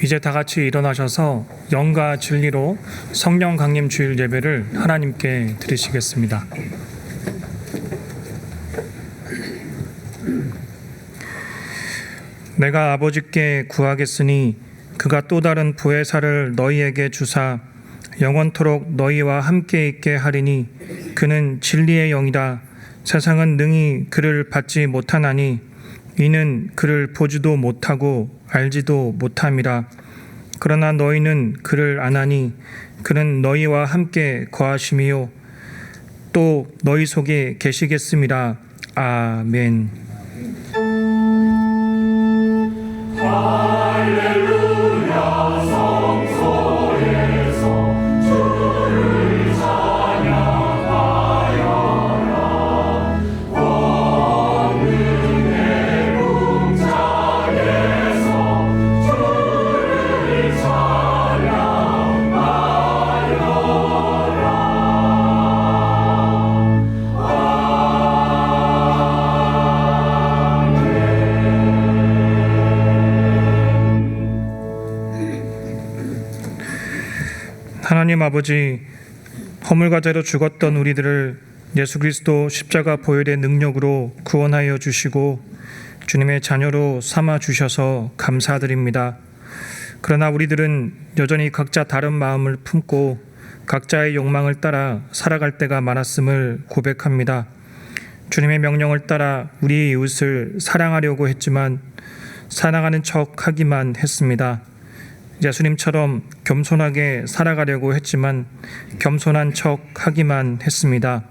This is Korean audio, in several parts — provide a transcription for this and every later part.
이제 다 같이 일어나셔서 영과 진리로 성령 강림 주일 예배를 하나님께 드리시겠습니다. 내가 아버지께 구하겠으니 그가 또 다른 보혜사를 너희에게 주사 영원토록 너희와 함께 있게 하리니 그는 진리의 영이라. 세상은 능히 그를 받지 못하나니 이는 그를 보지도 못하고 알지도 못함이라. 그러나 너희는 그를 아나니 그는 너희와 함께 거하심이요 또 너희 속에 계시겠음이라. 아멘. 할렐루야. 성소에서 주를 찬양하여라. 권능의 궁창에서 주를 하나님 아버지, 허물과제로 죽었던 우리들을 예수 그리스도 십자가 보혈의 능력으로 구원하여 주시고 주님의 자녀로 삼아 주셔서 감사드립니다. 그러나 우리들은 여전히 각자 다른 마음을 품고 각자의 욕망을 따라 살아갈 때가 많았음을 고백합니다. 주님의 명령을 따라 우리 이웃을 사랑하려고 했지만 사랑하는 척 하기만 했습니다. 예수님처럼 겸손하게 살아가려고 했지만 겸손한 척 하기만 했습니다.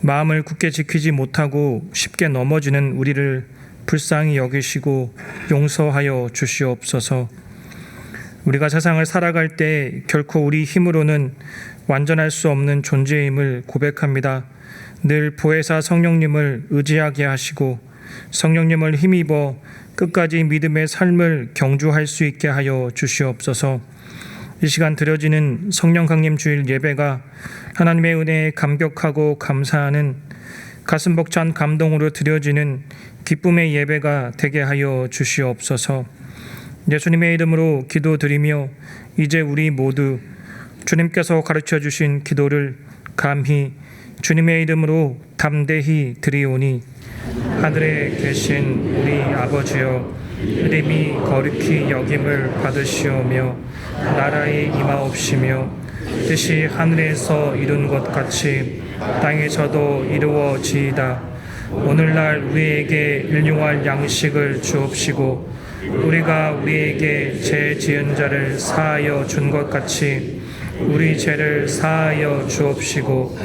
마음을 굳게 지키지 못하고 쉽게 넘어지는 우리를 불쌍히 여기시고 용서하여 주시옵소서. 우리가 세상을 살아갈 때 결코 우리 힘으로는 완전할 수 없는 존재임을 고백합니다. 늘 보혜사 성령님을 의지하게 하시고 성령님을 힘입어 끝까지 믿음의 삶을 경주할 수 있게 하여 주시옵소서. 이 시간 드려지는 성령 강림 주일 예배가 하나님의 은혜에 감격하고 감사하는 가슴 벅찬 감동으로 드려지는 기쁨의 예배가 되게 하여 주시옵소서. 예수님의 이름으로 기도드리며 이제 우리 모두 주님께서 가르쳐 주신 기도를 감히 주님의 이름으로 담대히 드리오니 하늘에 계신 우리 아버지여, 이름이 거룩히 여김을 받으시오며 나라의 임하옵시며 뜻이 하늘에서 이룬 것 같이 땅에서도 이루어지이다. 오늘날 우리에게 일용할 양식을 주옵시고 우리가 우리에게 죄 지은 자를 사하여 준 것 같이 우리 죄를 사하여 주옵시고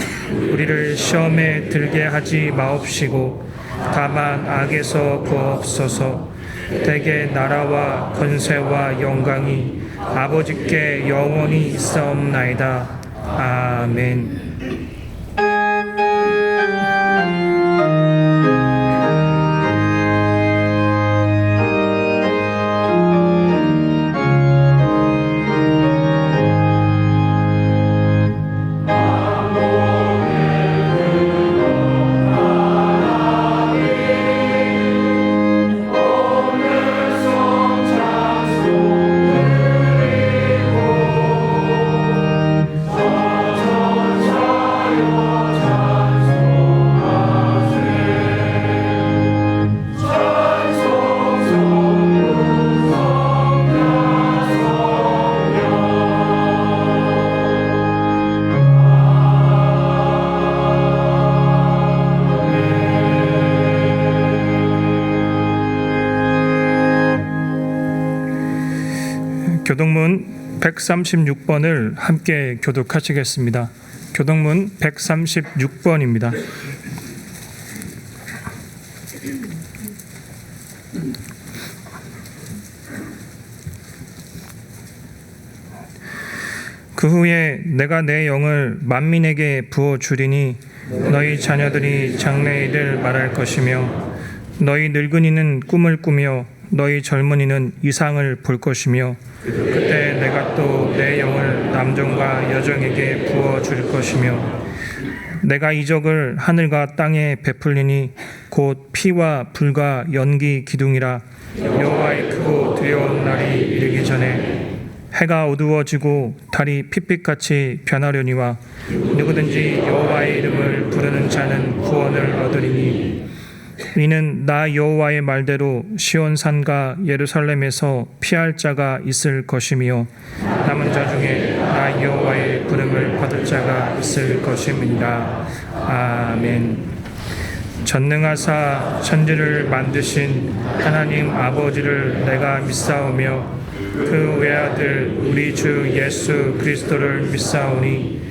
우리를 시험에 들게 하지 마옵시고 다만 악에서 구하옵소서. 대개 나라와 권세와 영광이 아버지께 영원히 있사옵나이다. 아멘. 교동문 136번을 함께 교독하시겠습니다. 교동문 136번입니다. 그 후에 내가 내 영을 만민에게 부어주리니 너희 자녀들이 장래일을 말할 것이며 너희 늙은이는 꿈을 꾸며 너희 젊은이는 이상을 볼 것이며 그때 내가 또 내 영을 남종과 여종에게 부어줄 것이며 내가 이적을 하늘과 땅에 베풀리니 곧 피와 불과 연기 기둥이라. 여호와의 크고 두려운 날이 이르기 전에 해가 어두워지고 달이 핏빛같이 변하려니와 누구든지 여호와의 이름을 부르는 자는 구원을 얻으리니 이는 나 여호와의 말대로 시온산과 예루살렘에서 피할 자가 있을 것이며 남은 자 중에 나 여호와의 부름을 받을 자가 있을 것임이니라. 아멘. 전능하사 천지를 만드신 하나님 아버지를 내가 믿사오며 그 외아들 우리 주 예수 그리스도를 믿사오니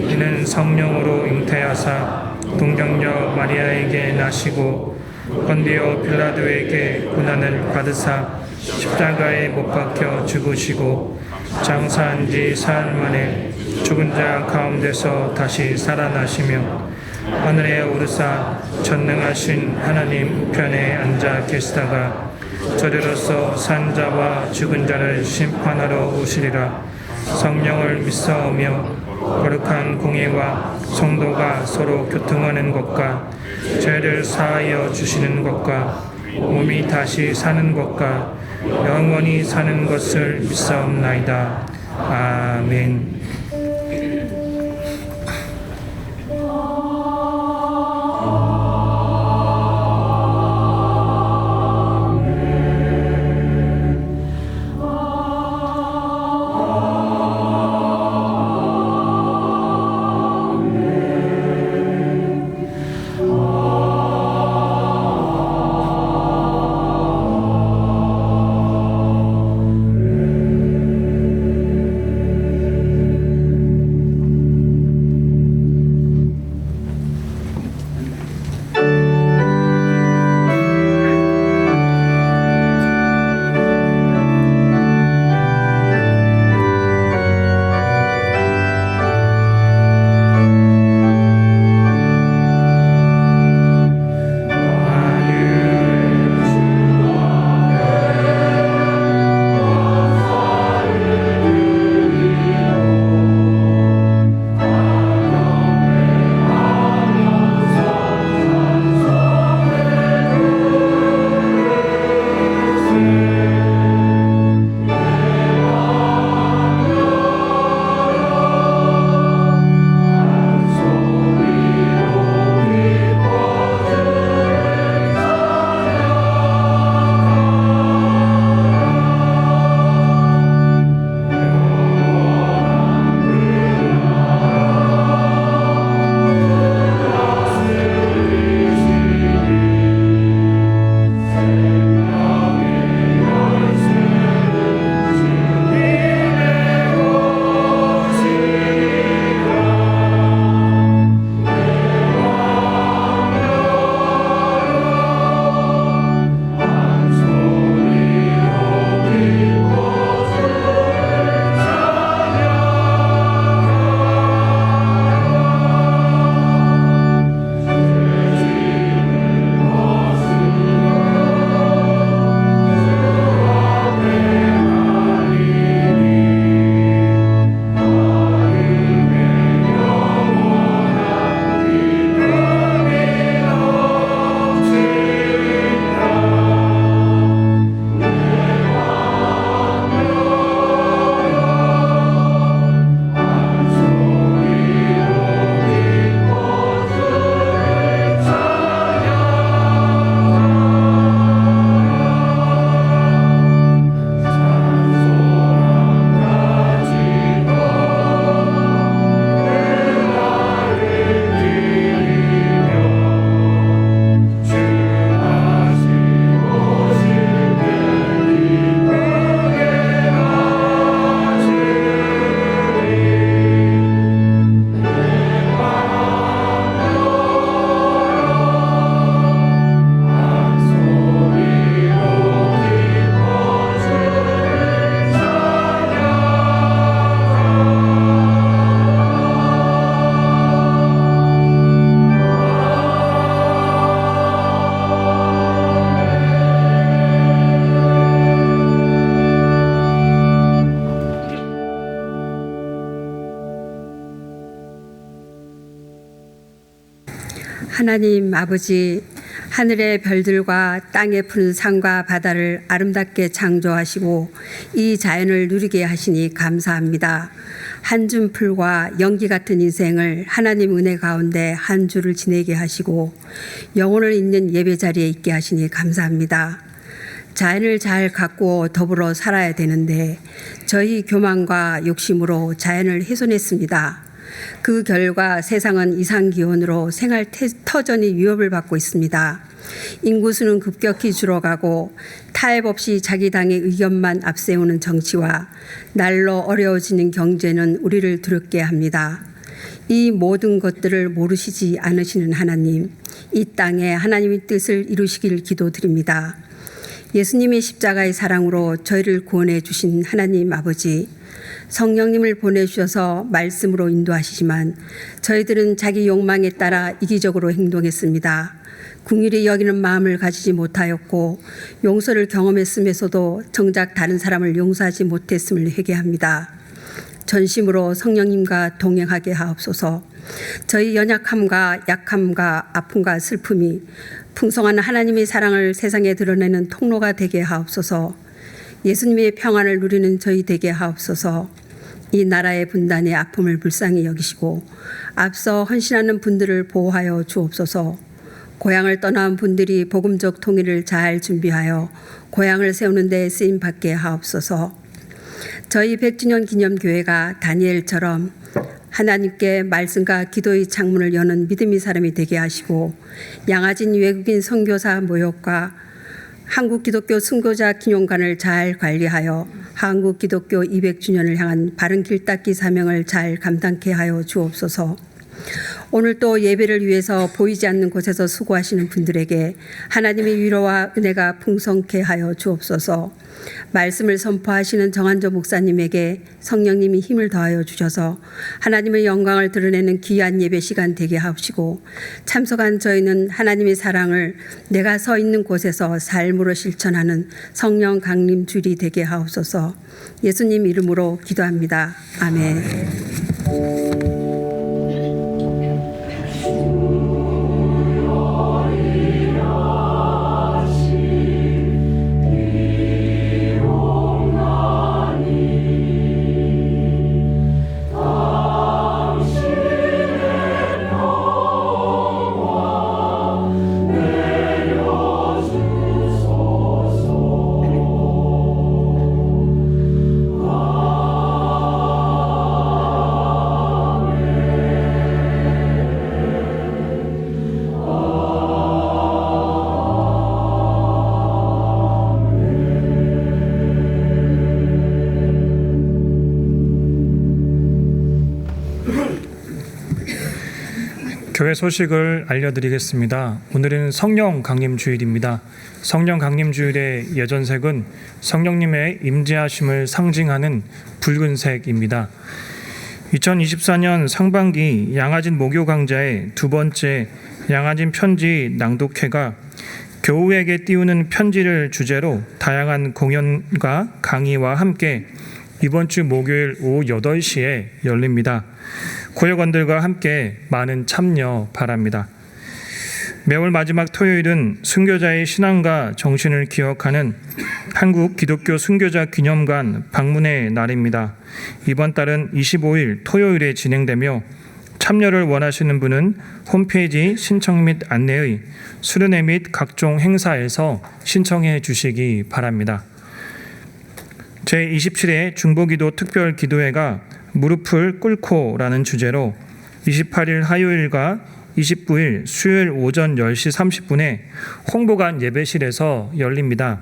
이는 성령으로 잉태하사 동정녀 마리아에게 나시고 본디오 빌라도에게 고난을 받으사 십자가에 못 박혀 죽으시고 장사한 지 사흘 만에 죽은 자 가운데서 다시 살아나시며 하늘에 오르사 전능하신 하나님 우편에 앉아 계시다가 저리로서 산 자와 죽은 자를 심판하러 오시리라. 성령을 믿사오며 거룩한 공예와 성도가 서로 교통하는 것과 죄를 사하여 주시는 것과 몸이 다시 사는 것과 영원히 사는 것을 믿사옵나이다. 아멘. 하나님 아버지, 하늘의 별들과 땅에 푸른 산과 바다를 아름답게 창조하시고 이 자연을 누리게 하시니 감사합니다. 한 줌 풀과 연기 같은 인생을 하나님 은혜 가운데 한 주를 지내게 하시고 영혼을 잇는 예배 자리에 있게 하시니 감사합니다. 자연을 잘 가꾸어 더불어 살아야 되는데 저희 교만과 욕심으로 자연을 훼손했습니다. 그 결과 세상은 이상기온으로 생활 터전이 위협을 받고 있습니다. 인구수는 급격히 줄어가고 타협 없이 자기 당의 의견만 앞세우는 정치와 날로 어려워지는 경제는 우리를 두렵게 합니다. 이 모든 것들을 모르시지 않으시는 하나님, 이 땅에 하나님의 뜻을 이루시길 기도드립니다. 예수님의 십자가의 사랑으로 저희를 구원해 주신 하나님 아버지, 성령님을 보내주셔서 말씀으로 인도하시지만 저희들은 자기 욕망에 따라 이기적으로 행동했습니다. 긍휼히 여기는 마음을 가지지 못하였고 용서를 경험했음에서도 정작 다른 사람을 용서하지 못했음을 회개합니다. 전심으로 성령님과 동행하게 하옵소서. 저희 연약함과 약함과 아픔과 슬픔이 풍성한 하나님의 사랑을 세상에 드러내는 통로가 되게 하옵소서. 예수님의 평안을 누리는 저희 되게 하옵소서. 이 나라의 분단의 아픔을 불쌍히 여기시고 앞서 헌신하는 분들을 보호하여 주옵소서. 고향을 떠난 분들이 복음적 통일을 잘 준비하여 고향을 세우는 데 쓰임 받게 하옵소서. 저희 100주년 기념교회가 다니엘처럼 하나님께 말씀과 기도의 창문을 여는 믿음의 사람이 되게 하시고 양아진 외국인 선교사 모욕과 한국 기독교 순교자 기념관을 잘 관리하여 한국 기독교 200주년을 향한 바른 길 닦기 사명을 잘 감당케 하여 주옵소서. 오늘 또 예배를 위해서 보이지 않는 곳에서 수고하시는 분들에게 하나님의 위로와 은혜가 풍성케 하여 주옵소서. 말씀을 선포하시는 정한조 목사님에게 성령님이 힘을 더하여 주셔서 하나님의 영광을 드러내는 귀한 예배 시간 되게 하시고 참석한 저희는 하나님의 사랑을 내가 서 있는 곳에서 삶으로 실천하는 성령 강림 줄이 되게 하옵소서. 예수님 이름으로 기도합니다. 아멘. 교회 소식을 알려드리겠습니다. 오늘은 성령 강림 주일입니다. 성령 강림 주일의 예전색은 성령님의 임재하심을 상징하는 붉은색입니다. 2024년 상반기 양아진 목요 강좌의 두 번째 양아진 편지 낭독회가 교우에게 띄우는 편지를 주제로 다양한 공연과 강의와 함께 이번 주 목요일 오후 8시에 열립니다. 고역원들과 함께 많은 참여 바랍니다. 매월 마지막 토요일은 순교자의 신앙과 정신을 기억하는 한국 기독교 순교자 기념관 방문의 날입니다. 이번 달은 25일 토요일에 진행되며 참여를 원하시는 분은 홈페이지 신청 및 안내의 수련회 및 각종 행사에서 신청해 주시기 바랍니다. 제27회 중보기도 특별기도회가 무릎을 꿇고라는 주제로 28일 화요일과 29일 수요일 오전 10시 30분에 홍보관 예배실에서 열립니다.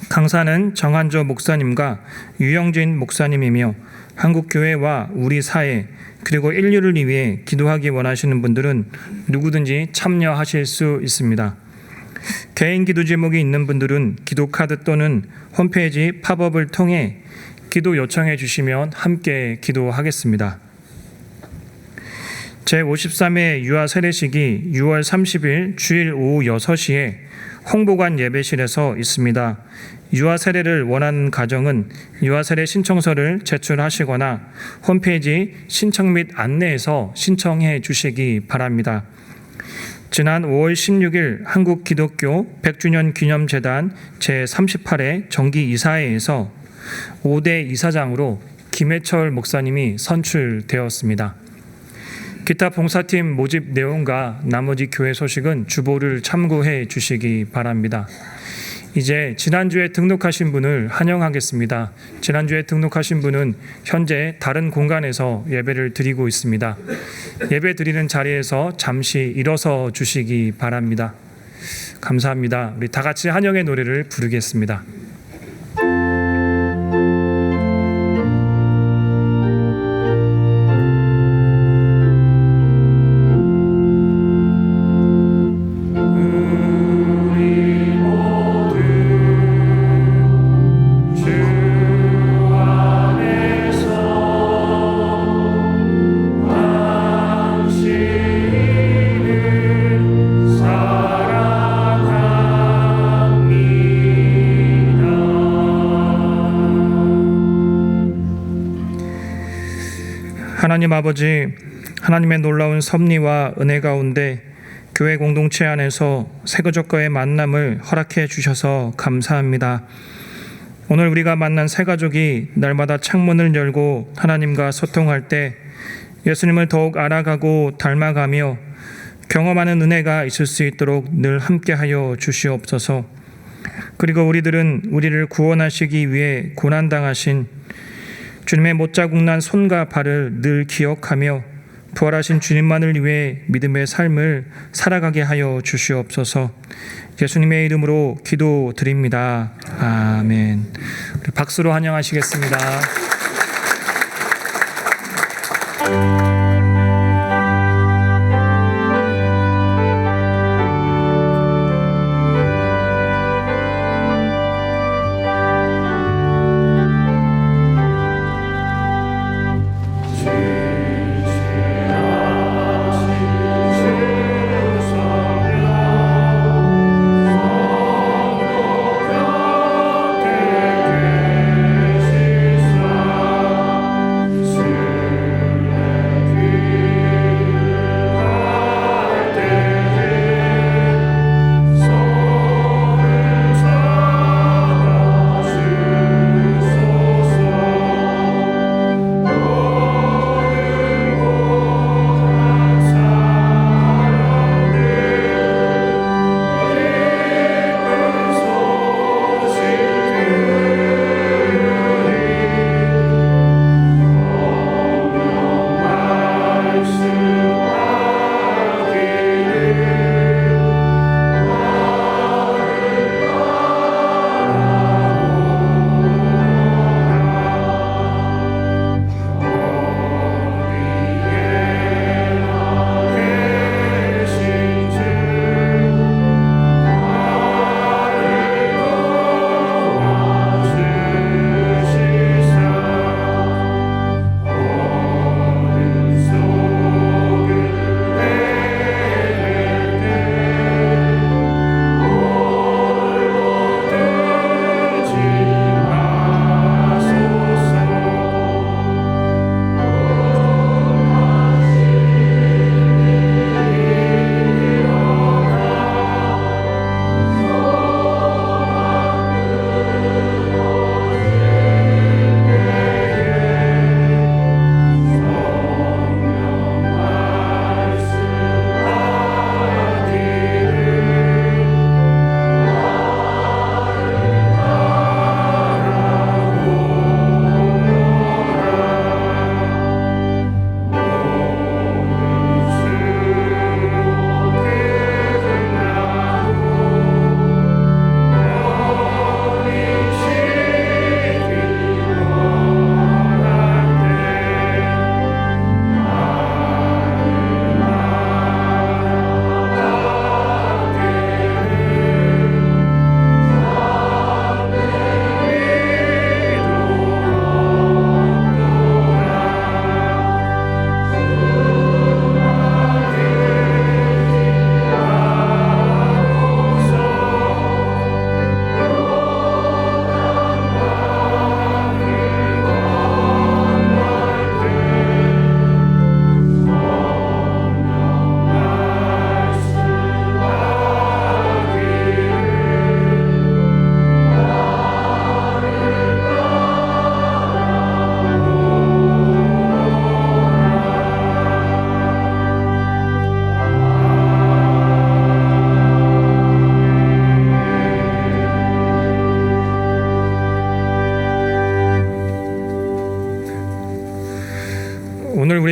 강사는 정한조 목사님과 유영진 목사님이며 한국교회와 우리 사회 그리고 인류를 위해 기도하기 원하시는 분들은 누구든지 참여하실 수 있습니다. 개인 기도 제목이 있는 분들은 기도카드 또는 홈페이지 팝업을 통해 기도 요청해 주시면 함께 기도하겠습니다. 제53회 유아 세례식이 6월 30일 주일 오후 6시에 홍보관 예배실에서 있습니다. 유아 세례를 원하는 가정은 유아 세례 신청서를 제출하시거나 홈페이지 신청 및 안내에서 신청해 주시기 바랍니다. 지난 5월 16일 한국기독교 100주년 기념재단 제38회 정기이사회에서 5대 이사장으로 김해철 목사님이 선출되었습니다. 기타 봉사팀 모집 내용과 나머지 교회 소식은 주보를 참고해 주시기 바랍니다. 이제 지난주에 등록하신 분을 환영하겠습니다. 지난주에 등록하신 분은 현재 다른 공간에서 예배를 드리고 있습니다. 예배 드리는 자리에서 잠시 일어서 주시기 바랍니다. 감사합니다. 우리 다 같이 환영의 노래를 부르겠습니다. 하나님 아버지, 하나님의 놀라운 섭리와 은혜 가운데 교회 공동체 안에서 새가족과의 만남을 허락해 주셔서 감사합니다. 오늘 우리가 만난 새가족이 날마다 창문을 열고 하나님과 소통할 때 예수님을 더욱 알아가고 닮아가며 경험하는 은혜가 있을 수 있도록 늘 함께하여 주시옵소서. 그리고 우리들은 우리를 구원하시기 위해 고난당하신 주님의 못자국 난 손과 발을 늘 기억하며 부활하신 주님만을 위해 믿음의 삶을 살아가게 하여 주시옵소서. 예수님의 이름으로 기도드립니다. 아멘. 우리 박수로 환영하시겠습니다.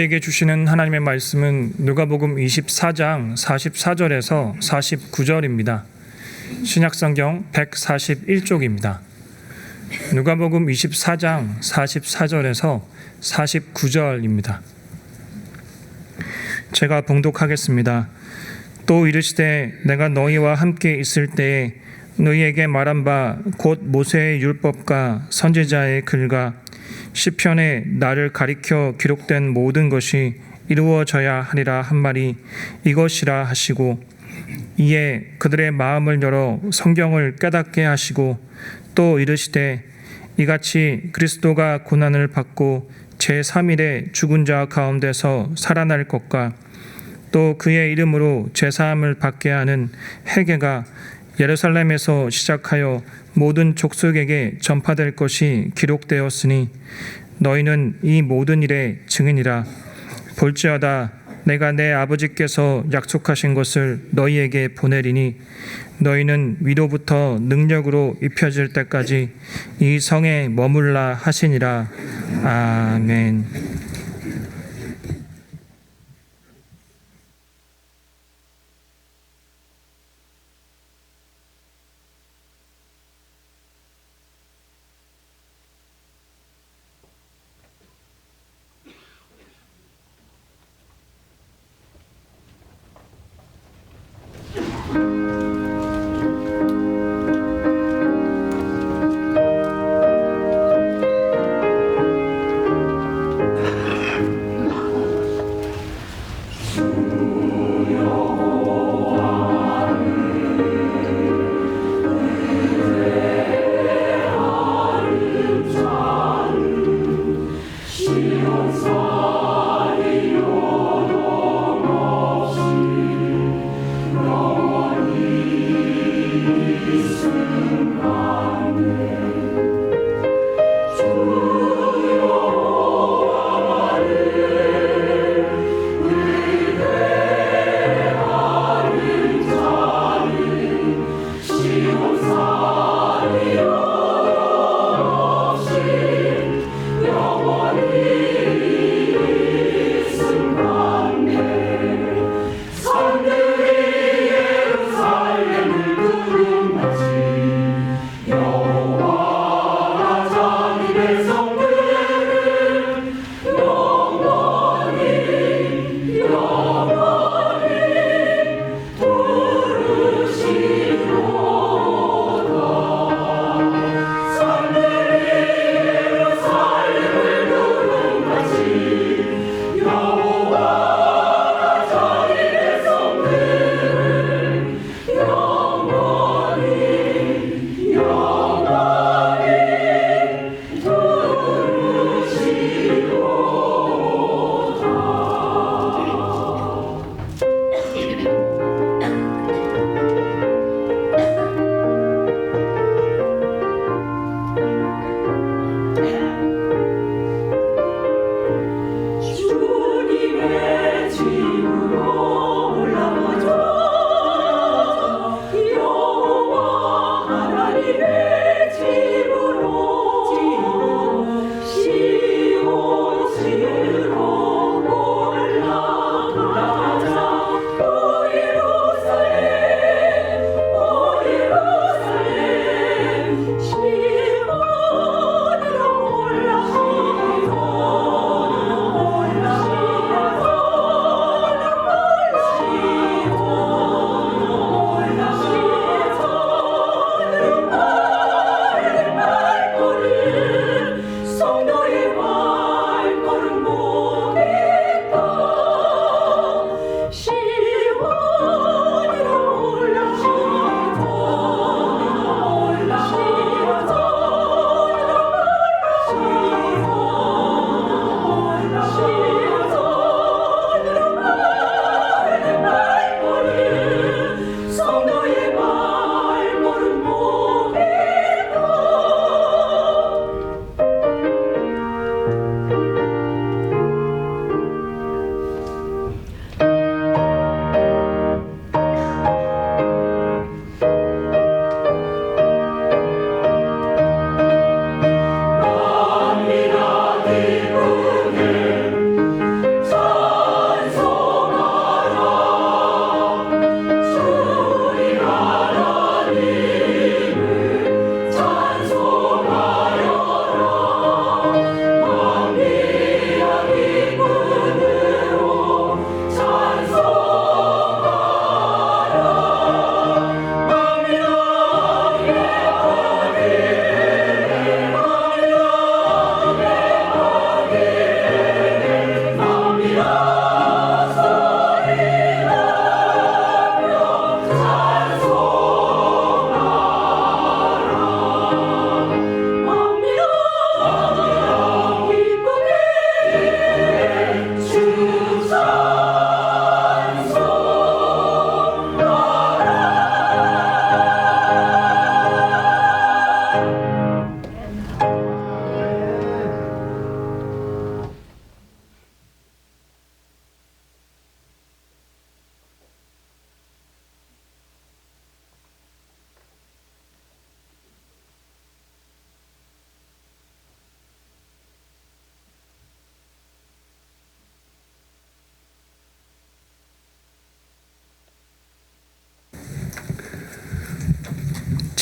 우리에게 주시는 하나님의 말씀은 누가복음 24장 44절에서 49절입니다. 신약성경 141쪽입니다. 누가복음 24장 44절에서 49절입니다. 제가 봉독하겠습니다. 또 이르시되 내가 너희와 함께 있을 때에 너희에게 말한 바 곧 모세의 율법과 선지자의 글과 시편에 나를 가리켜 기록된 모든 것이 이루어져야 하리라 한 말이 이것이라 하시고 이에 그들의 마음을 열어 성경을 깨닫게 하시고 또 이르시되 이같이 그리스도가 고난을 받고 제3일에 죽은 자 가운데서 살아날 것과 또 그의 이름으로 제사함을 받게 하는 회개가 예루살렘에서 시작하여 모든 족속에게 전파될 것이 기록되었으니 너희는 이 모든 일의 증인이라. 볼지어다 내가 내 아버지께서 약속하신 것을 너희에게 보내리니 너희는 위로부터 능력으로 입혀질 때까지 이 성에 머물라 하시니라. 아멘.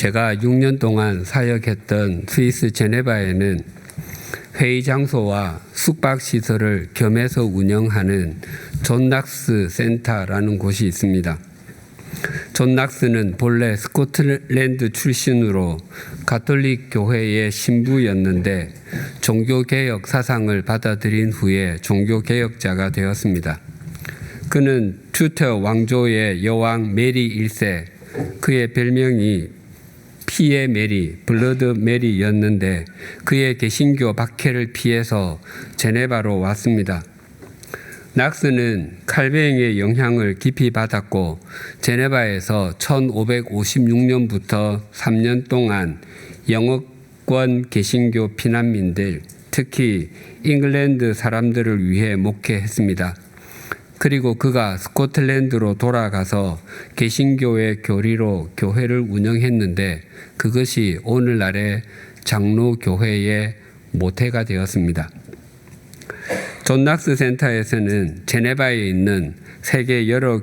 제가 6년 동안 사역했던 스위스 제네바에는 회의 장소와 숙박 시설을 겸해서 운영하는 존 낙스 센터라는 곳이 있습니다. 존 낙스는 본래 스코틀랜드 출신으로 가톨릭 교회의 신부였는데 종교개혁 사상을 받아들인 후에 종교개혁자가 되었습니다. 그는 튜터 왕조의 여왕 메리 1세, 그의 별명이 피의 메리, 블러드 메리였는데 그의 개신교 박해를 피해서 제네바로 왔습니다. 낙스는 칼뱅의 영향을 깊이 받았고 제네바에서 1556년부터 3년 동안 영어권 개신교 피난민들, 특히 잉글랜드 사람들을 위해 목회했습니다. 그리고 그가 스코틀랜드로 돌아가서 개신교의 교리로 교회를 운영했는데 그것이 오늘날의 장로교회의 모태가 되었습니다. 존 낙스 센터에서는 제네바에 있는 세계 여러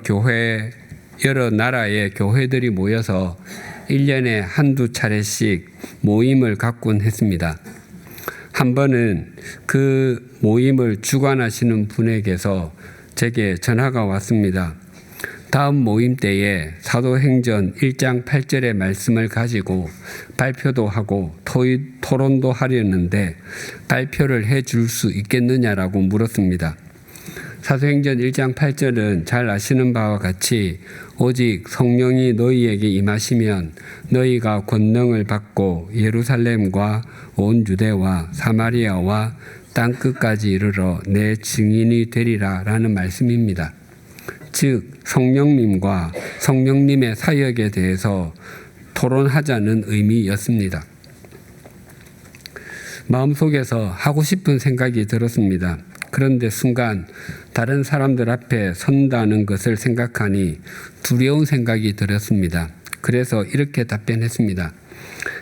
나라의 교회들이 모여서 1년에 한두 차례씩 모임을 갖곤 했습니다. 한 번은 그 모임을 주관하시는 분에게서 제게 전화가 왔습니다. 다음 모임 때에 사도행전 1장 8절의 말씀을 가지고 발표도 하고 토론도 하려는데 발표를 해줄 수 있겠느냐라고 물었습니다. 사도행전 1장 8절은 잘 아시는 바와 같이 오직 성령이 너희에게 임하시면 너희가 권능을 받고 예루살렘과 온 유대와 사마리아와 땅끝까지 이르러 내 증인이 되리라 라는 말씀입니다. 즉 성령님과 성령님의 사역에 대해서 토론하자는 의미였습니다. 마음속에서 하고 싶은 생각이 들었습니다. 그런데 순간 다른 사람들 앞에 선다는 것을 생각하니 두려운 생각이 들었습니다. 그래서 이렇게 답변했습니다.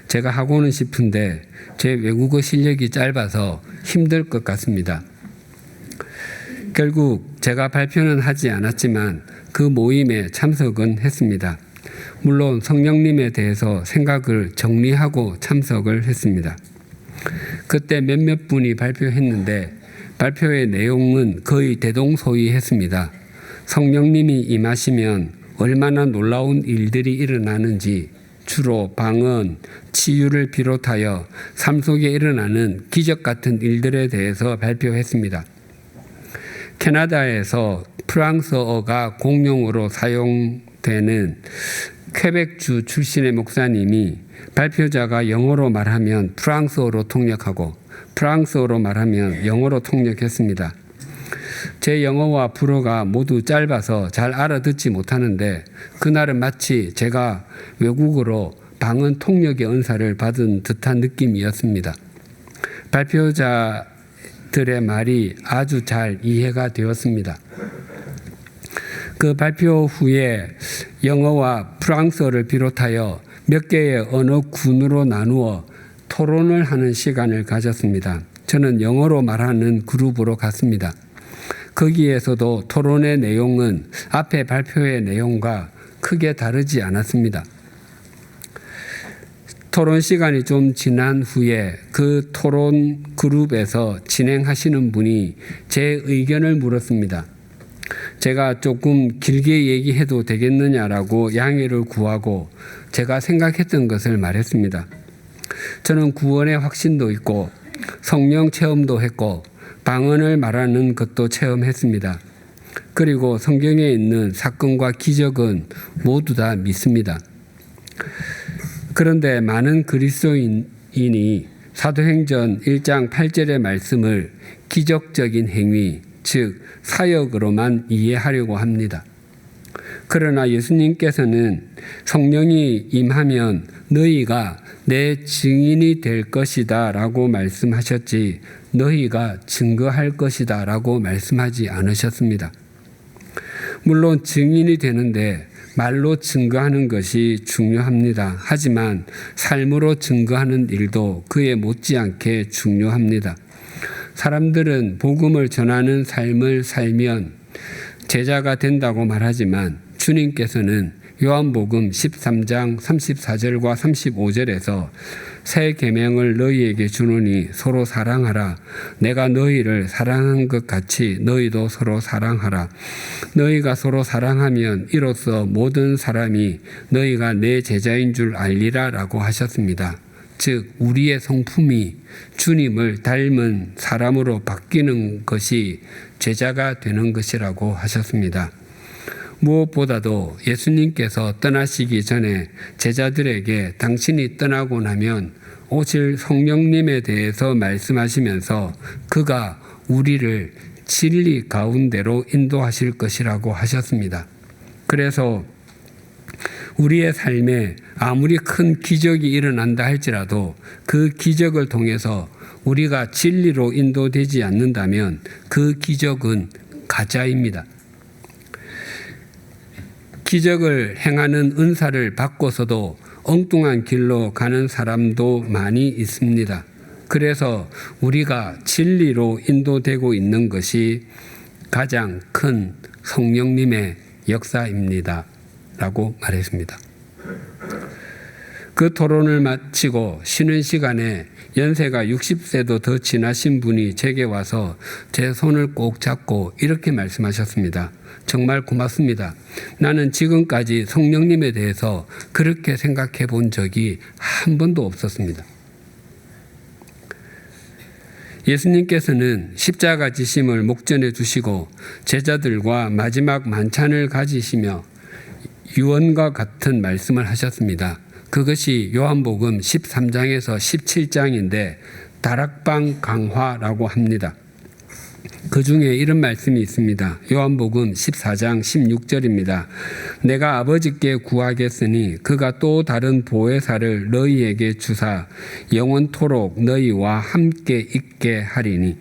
제가 하고는 싶은데 제 외국어 실력이 짧아서 힘들 것 같습니다. 결국 제가 발표는 하지 않았지만 그 모임에 참석은 했습니다. 물론 성령님에 대해서 생각을 정리하고 참석을 했습니다. 그때 몇몇 분이 발표했는데 발표의 내용은 거의 대동소이했습니다. 성령님이 임하시면 얼마나 놀라운 일들이 일어나는지 주로 방언, 치유를 비롯하여 삶 속에 일어나는 기적 같은 일들에 대해서 발표했습니다. 캐나다에서 프랑스어가 공용어로 사용되는 퀘벡주 출신의 목사님이 발표자가 영어로 말하면 프랑스어로 통역하고 프랑스어로 말하면 영어로 통역했습니다. 제 영어와 불어가 모두 짧아서 잘 알아듣지 못하는데 그날은 마치 제가 외국어로 방언 통역의 은사를 받은 듯한 느낌이었습니다. 발표자들의 말이 아주 잘 이해가 되었습니다. 그 발표 후에 영어와 프랑스어를 비롯하여 몇 개의 언어군으로 나누어 토론을 하는 시간을 가졌습니다. 저는 영어로 말하는 그룹으로 갔습니다. 거기에서도 토론의 내용은 앞에 발표의 내용과 크게 다르지 않았습니다. 토론 시간이 좀 지난 후에 그 토론 그룹에서 진행하시는 분이 제 의견을 물었습니다. 제가 조금 길게 얘기해도 되겠느냐라고 양해를 구하고 제가 생각했던 것을 말했습니다. 저는 구원의 확신도 있고 성령 체험도 했고 방언을 말하는 것도 체험했습니다. 그리고 성경에 있는 사건과 기적은 모두 다 믿습니다. 그런데 많은 그리스도인이 사도행전 1장 8절의 말씀을 기적적인 행위, 즉 사역으로만 이해하려고 합니다. 그러나 예수님께서는 성령이 임하면 너희가 내 증인이 될 것이다 라고 말씀하셨지 너희가 증거할 것이다 라고 말씀하지 않으셨습니다. 물론 증인이 되는데 말로 증거하는 것이 중요합니다. 하지만 삶으로 증거하는 일도 그에 못지않게 중요합니다. 사람들은 복음을 전하는 삶을 살면 제자가 된다고 말하지만 주님께서는 요한복음 13장 34절과 35절에서 새 계명을 너희에게 주노니 서로 사랑하라. 내가 너희를 사랑한 것 같이 너희도 서로 사랑하라. 너희가 서로 사랑하면 이로써 모든 사람이 너희가 내 제자인 줄 알리라 라고 하셨습니다. 즉 우리의 성품이 주님을 닮은 사람으로 바뀌는 것이 제자가 되는 것이라고 하셨습니다. 무엇보다도 예수님께서 떠나시기 전에 제자들에게 당신이 떠나고 나면 오실 성령님에 대해서 말씀하시면서 그가 우리를 진리 가운데로 인도하실 것이라고 하셨습니다. 그래서 우리의 삶에 아무리 큰 기적이 일어난다 할지라도 그 기적을 통해서 우리가 진리로 인도되지 않는다면 그 기적은 가짜입니다. 기적을 행하는 은사를 받고서도 엉뚱한 길로 가는 사람도 많이 있습니다. 그래서 우리가 진리로 인도되고 있는 것이 가장 큰 성령님의 역사입니다. 라고 말했습니다. 그 토론을 마치고 쉬는 시간에 연세가 60세도 더 지나신 분이 제게 와서 제 손을 꼭 잡고 이렇게 말씀하셨습니다. 정말 고맙습니다. 나는 지금까지 성령님에 대해서 그렇게 생각해 본 적이 한 번도 없었습니다. 예수님께서는 십자가 지심을 목전에 두시고 제자들과 마지막 만찬을 가지시며 유언과 같은 말씀을 하셨습니다. 그것이 요한복음 13장에서 17장인데 다락방 강화라고 합니다. 그 중에 이런 말씀이 있습니다. 요한복음 14장 16절입니다. 내가 아버지께 구하겠으니 그가 또 다른 보혜사를 너희에게 주사 영원토록 너희와 함께 있게 하리니.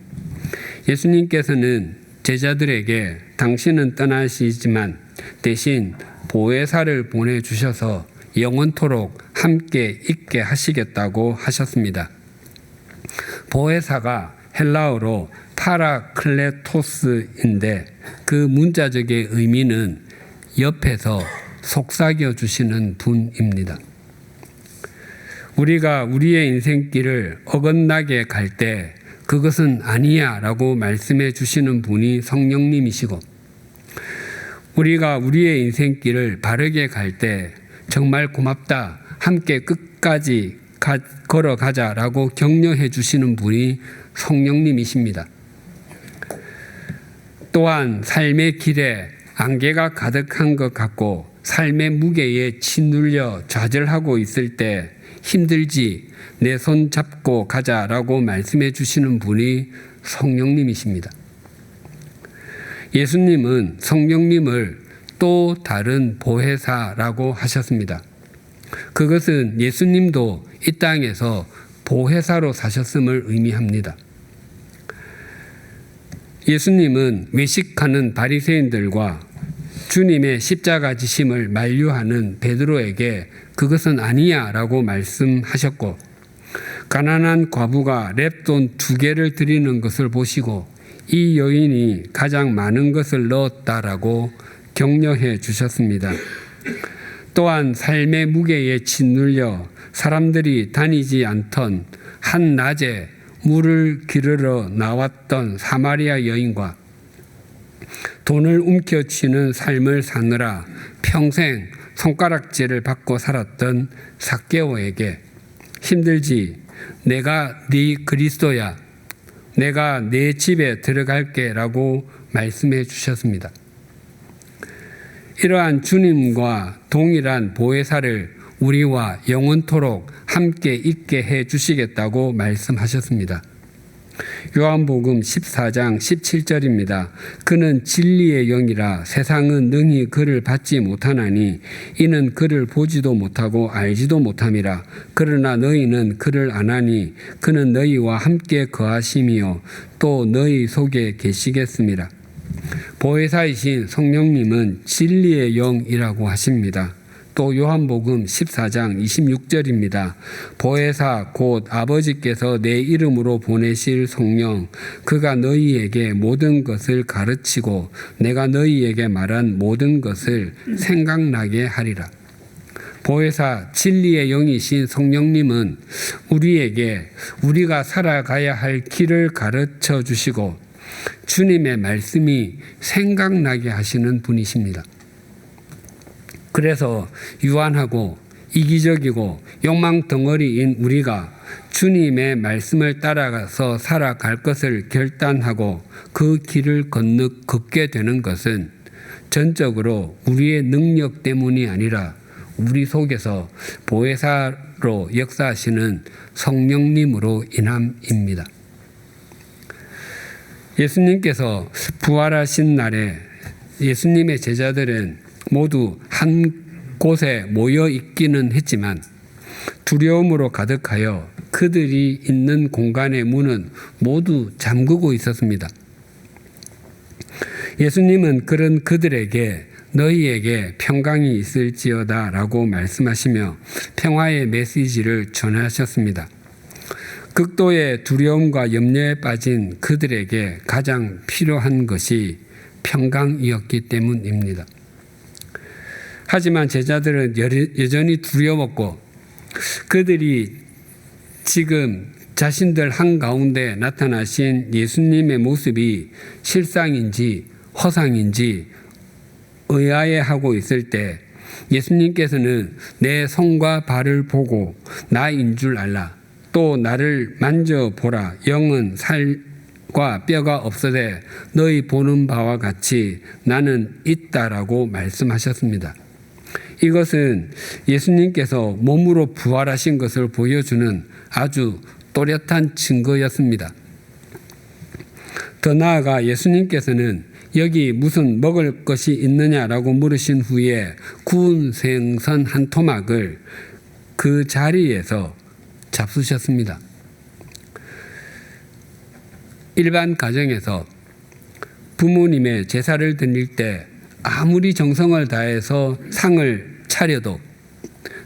예수님께서는 제자들에게 당신은 떠나시지만 대신 보혜사를 보내주셔서 영원토록 함께 있게 하시겠다고 하셨습니다. 보혜사가 헬라어로 파라클레토스인데 그 문자적의 의미는 옆에서 속삭여 주시는 분입니다. 우리가 우리의 인생길을 어긋나게 갈 때 그것은 아니야 라고 말씀해 주시는 분이 성령님이시고, 우리가 우리의 인생길을 바르게 갈 때 정말 고맙다, 함께 끝까지 걸어가자 라고 격려해 주시는 분이 성령님이십니다. 또한 삶의 길에 안개가 가득한 것 같고 삶의 무게에 짓눌려 좌절하고 있을 때 힘들지, 내 손 잡고 가자라고 말씀해 주시는 분이 성령님이십니다. 예수님은 성령님을 또 다른 보혜사라고 하셨습니다. 그것은 예수님도 이 땅에서 보혜사로 사셨음을 의미합니다. 예수님은 외식하는 바리새인들과 주님의 십자가 지심을 만류하는 베드로에게 그것은 아니야 라고 말씀하셨고, 가난한 과부가 랩돈 2개를 드리는 것을 보시고 이 여인이 가장 많은 것을 넣었다라고 격려해 주셨습니다. 또한 삶의 무게에 짓눌려 사람들이 다니지 않던 한낮에 물을 기르러 나왔던 사마리아 여인과 돈을 움켜쥐는 삶을 사느라 평생 손가락질을 받고 살았던 삭개오에게 힘들지, 내가 네 그리스도야, 내가 네 집에 들어갈게 라고 말씀해 주셨습니다. 이러한 주님과 동일한 보혜사를 우리와 영원토록 함께 있게 해 주시겠다고 말씀하셨습니다. 요한복음 14장 17절입니다. 그는 진리의 영이라 세상은 능히 그를 받지 못하나니 이는 그를 보지도 못하고 알지도 못함이라. 그러나 너희는 그를 아나니 그는 너희와 함께 거하심이요 또 너희 속에 계시겠습니다. 보혜사이신 성령님은 진리의 영이라고 하십니다. 또 요한복음 14장 26절입니다. 보혜사 곧 아버지께서 내 이름으로 보내실 성령 그가 너희에게 모든 것을 가르치고 내가 너희에게 말한 모든 것을 생각나게 하리라. 보혜사 진리의 영이신 성령님은 우리에게 우리가 살아가야 할 길을 가르쳐 주시고 주님의 말씀이 생각나게 하시는 분이십니다. 그래서 유한하고 이기적이고 욕망 덩어리인 우리가 주님의 말씀을 따라가서 살아갈 것을 결단하고 그 길을 걷게 되는 것은 전적으로 우리의 능력 때문이 아니라 우리 속에서 보혜사로 역사하시는 성령님으로 인함입니다. 예수님께서 부활하신 날에 예수님의 제자들은 모두 한 곳에 모여 있기는 했지만 두려움으로 가득하여 그들이 있는 공간의 문은 모두 잠그고 있었습니다. 예수님은 그런 그들에게 너희에게 평강이 있을지어다 라고 말씀하시며 평화의 메시지를 전하셨습니다. 극도의 두려움과 염려에 빠진 그들에게 가장 필요한 것이 평강이었기 때문입니다. 하지만 제자들은 여전히 두려웠고 그들이 지금 자신들 한가운데 나타나신 예수님의 모습이 실상인지 허상인지 의아해하고 있을 때 예수님께서는 내 손과 발을 보고 나인 줄 알라. 또 나를 만져보라. 영은 살과 뼈가 없어되 너희 보는 바와 같이 나는 있다라고 말씀하셨습니다. 이것은 예수님께서 몸으로 부활하신 것을 보여주는 아주 또렷한 증거였습니다. 더 나아가 예수님께서는 여기 무슨 먹을 것이 있느냐라고 물으신 후에 구운 생선 한 토막을 그 자리에서 잡수셨습니다. 일반 가정에서 부모님의 제사를 드릴 때 아무리 정성을 다해서 상을 차려도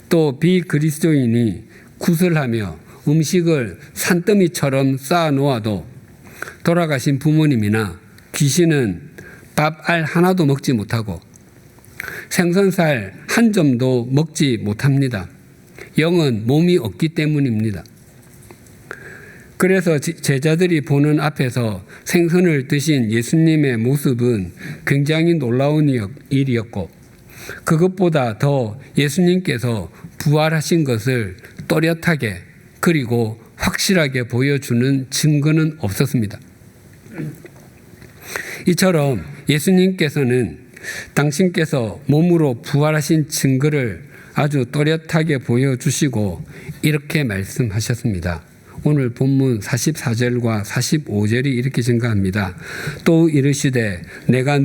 또 비그리스도인이 구슬하며 음식을 산더미처럼 쌓아놓아도 돌아가신 부모님이나 귀신은 밥알 하나도 먹지 못하고 생선살 한 점도 먹지 못합니다. 영은 몸이 없기 때문입니다. 그래서 제자들이 보는 앞에서 생선을 드신 예수님의 모습은 굉장히 놀라운 일이었고 그것보다 더 예수님께서 부활하신 것을 또렷하게 그리고 확실하게 보여주는 증거는 없었습니다. 이처럼 예수님께서는 당신께서 몸으로 부활하신 증거를 아주 또렷하게 보여주시고 이렇게 말씀하셨습니다. 오늘 본문 44절과 45절이 이렇게 증가합니다. 또 이르시되 내가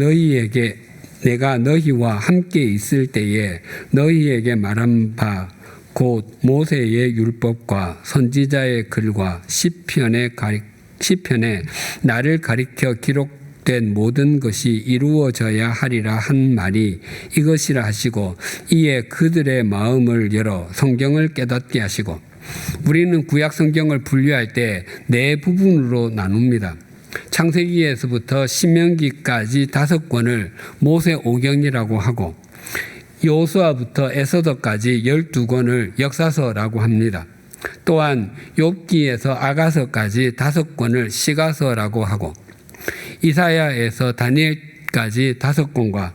너희와 함께 있을 때에 너희에게 말한 바 곧 모세의 율법과 선지자의 글과 시편에 나를 가리켜 기록된 모든 것이 이루어져야 하리라 한 말이 이것이라 하시고 이에 그들의 마음을 열어 성경을 깨닫게 하시고 우리는 구약 성경을 분류할 때 네 부분으로 나눕니다. 창세기에서부터 신명기까지 5권을 모세오경이라고 하고 여호수아부터 에스더까지 12권을 역사서라고 합니다. 또한 욥기에서 아가서까지 5권을 시가서라고 하고 이사야에서 다니엘까지 5권과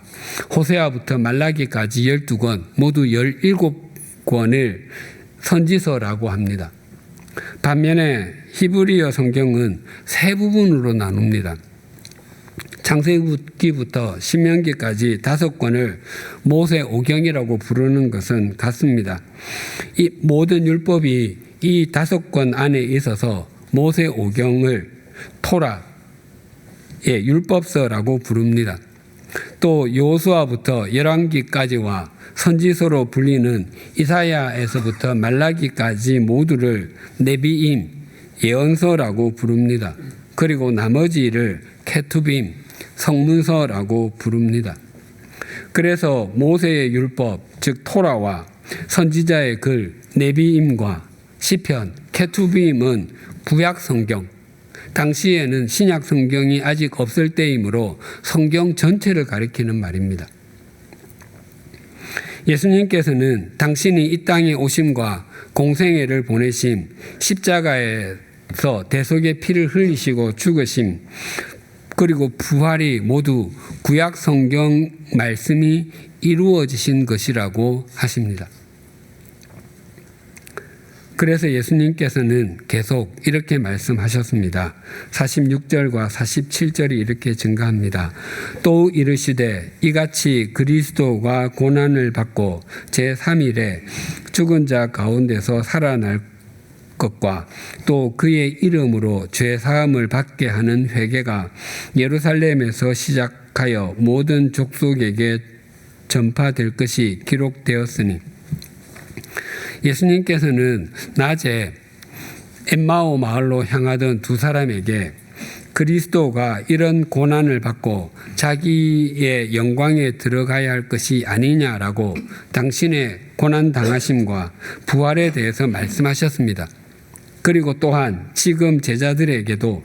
호세아부터 말라기까지 12권 모두 17권을 선지서라고 합니다. 반면에 히브리어 성경은 3부분으로 나눕니다. 창세기부터 신명기까지 5권을 모세오경이라고 부르는 것은 같습니다. 이 모든 율법이 이 5권 안에 있어서 모세오경을 토라의 율법서라고 부릅니다. 또 여호수아부터 열왕기까지와 선지서로 불리는 이사야에서부터 말라기까지 모두를 네비임, 예언서라고 부릅니다. 그리고 나머지를 케투빔, 성문서라고 부릅니다. 그래서 모세의 율법, 즉 토라와 선지자의 글, 네비임과 시편, 케투빔은 구약 성경, 당시에는 신약 성경이 아직 없을 때이므로 성경 전체를 가리키는 말입니다. 예수님께서는 당신이 이 땅에 오심과 공생애를 보내심, 십자가에서 대속의 피를 흘리시고 죽으심, 그리고 부활이 모두 구약 성경 말씀이 이루어지신 것이라고 하십니다. 그래서 예수님께서는 계속 이렇게 말씀하셨습니다. 46절과 47절이 이렇게 증가합니다. 또 이르시되 이같이 그리스도가 고난을 받고 제3일에 죽은 자 가운데서 살아날 것과 또 그의 이름으로 죄 사함을 받게 하는 회개가 예루살렘에서 시작하여 모든 족속에게 전파될 것이 기록되었으니, 예수님께서는 낮에 엠마오 마을로 향하던 두 사람에게 그리스도가 이런 고난을 받고 자기의 영광에 들어가야 할 것이 아니냐라고 당신의 고난 당하심과 부활에 대해서 말씀하셨습니다. 그리고 또한 지금 제자들에게도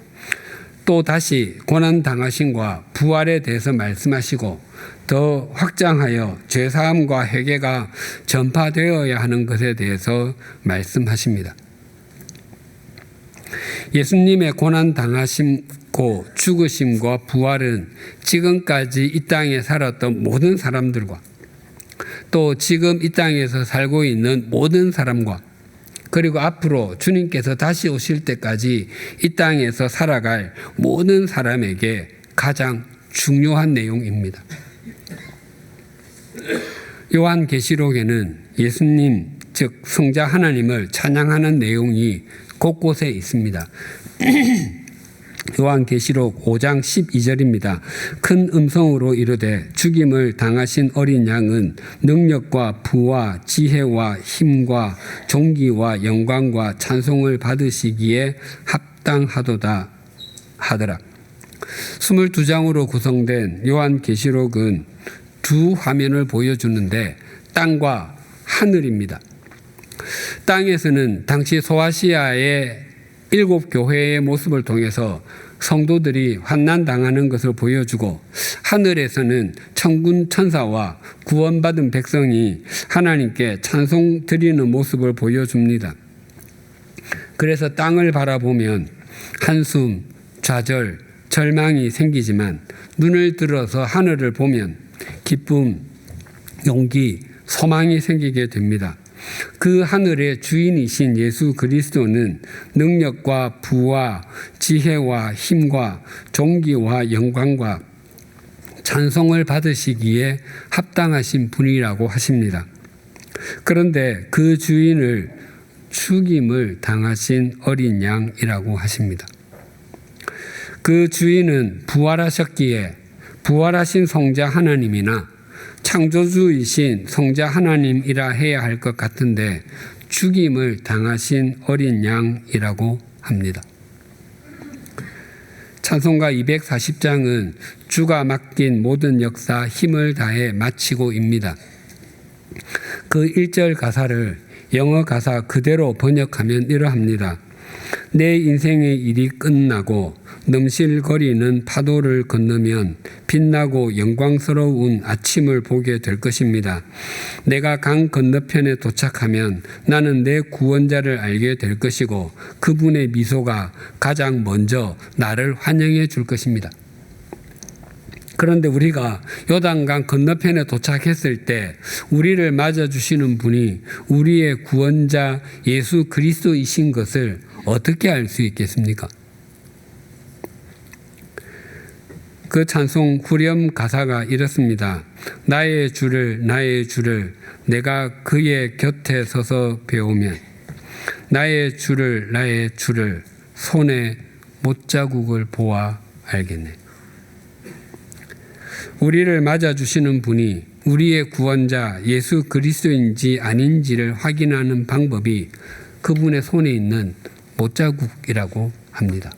또 다시 고난 당하심과 부활에 대해서 말씀하시고 더 확장하여 죄사함과 회개가 전파되어야 하는 것에 대해서 말씀하십니다. 예수님의 고난 당하심고 죽으심과 부활은 지금까지 이 땅에 살았던 모든 사람들과 또 지금 이 땅에서 살고 있는 모든 사람과 그리고 앞으로 주님께서 다시 오실 때까지 이 땅에서 살아갈 모든 사람에게 가장 중요한 내용입니다. 요한계시록에는 예수님, 즉 성자 하나님을 찬양하는 내용이 곳곳에 있습니다. 요한계시록 5장 12절입니다. 큰 음성으로 이르되 죽임을 당하신 어린 양은 능력과 부와 지혜와 힘과 존귀와 영광과 찬송을 받으시기에 합당하도다 하더라. 22장으로 구성된 요한계시록은 두 화면을 보여주는데 땅과 하늘입니다. 땅에서는 당시 소아시아의 7교회의 모습을 통해서 성도들이 환난당하는 것을 보여주고, 하늘에서는 천군 천사와 구원받은 백성이 하나님께 찬송 드리는 모습을 보여줍니다. 그래서 땅을 바라보면 한숨, 좌절, 절망이 생기지만 눈을 들어서 하늘을 보면 기쁨, 용기, 소망이 생기게 됩니다. 그 하늘의 주인이신 예수 그리스도는 능력과 부와 지혜와 힘과 존귀와 영광과 찬송을 받으시기에 합당하신 분이라고 하십니다. 그런데 그 주인을 죽임을 당하신 어린 양이라고 하십니다. 그 주인은 부활하셨기에 부활하신 성자 하나님이나 창조주이신 성자 하나님이라 해야 할 것 같은데 죽임을 당하신 어린 양이라고 합니다. 찬송가 240장은 주가 맡긴 모든 역사 힘을 다해 마치고입니다. 그 1절 가사를 영어 가사 그대로 번역하면 이러합니다. 내 인생의 일이 끝나고 넘실거리는 파도를 건너면 빛나고 영광스러운 아침을 보게 될 것입니다. 내가 강 건너편에 도착하면 나는 내 구원자를 알게 될 것이고 그분의 미소가 가장 먼저 나를 환영해 줄 것입니다. 그런데 우리가 요단강 건너편에 도착했을 때 우리를 맞아주시는 분이 우리의 구원자 예수 그리스도이신 것을 어떻게 알 수 있겠습니까? 그 찬송 후렴 가사가 이렇습니다. 나의 주를 내가 그의 곁에 서서 배우면 나의 주를 손에 못자국을 보아 알겠네. 우리를 맞아주시는 분이 우리의 구원자 예수 그리스도인지 아닌지를 확인하는 방법이 그분의 손에 있는 못자국이라고 합니다.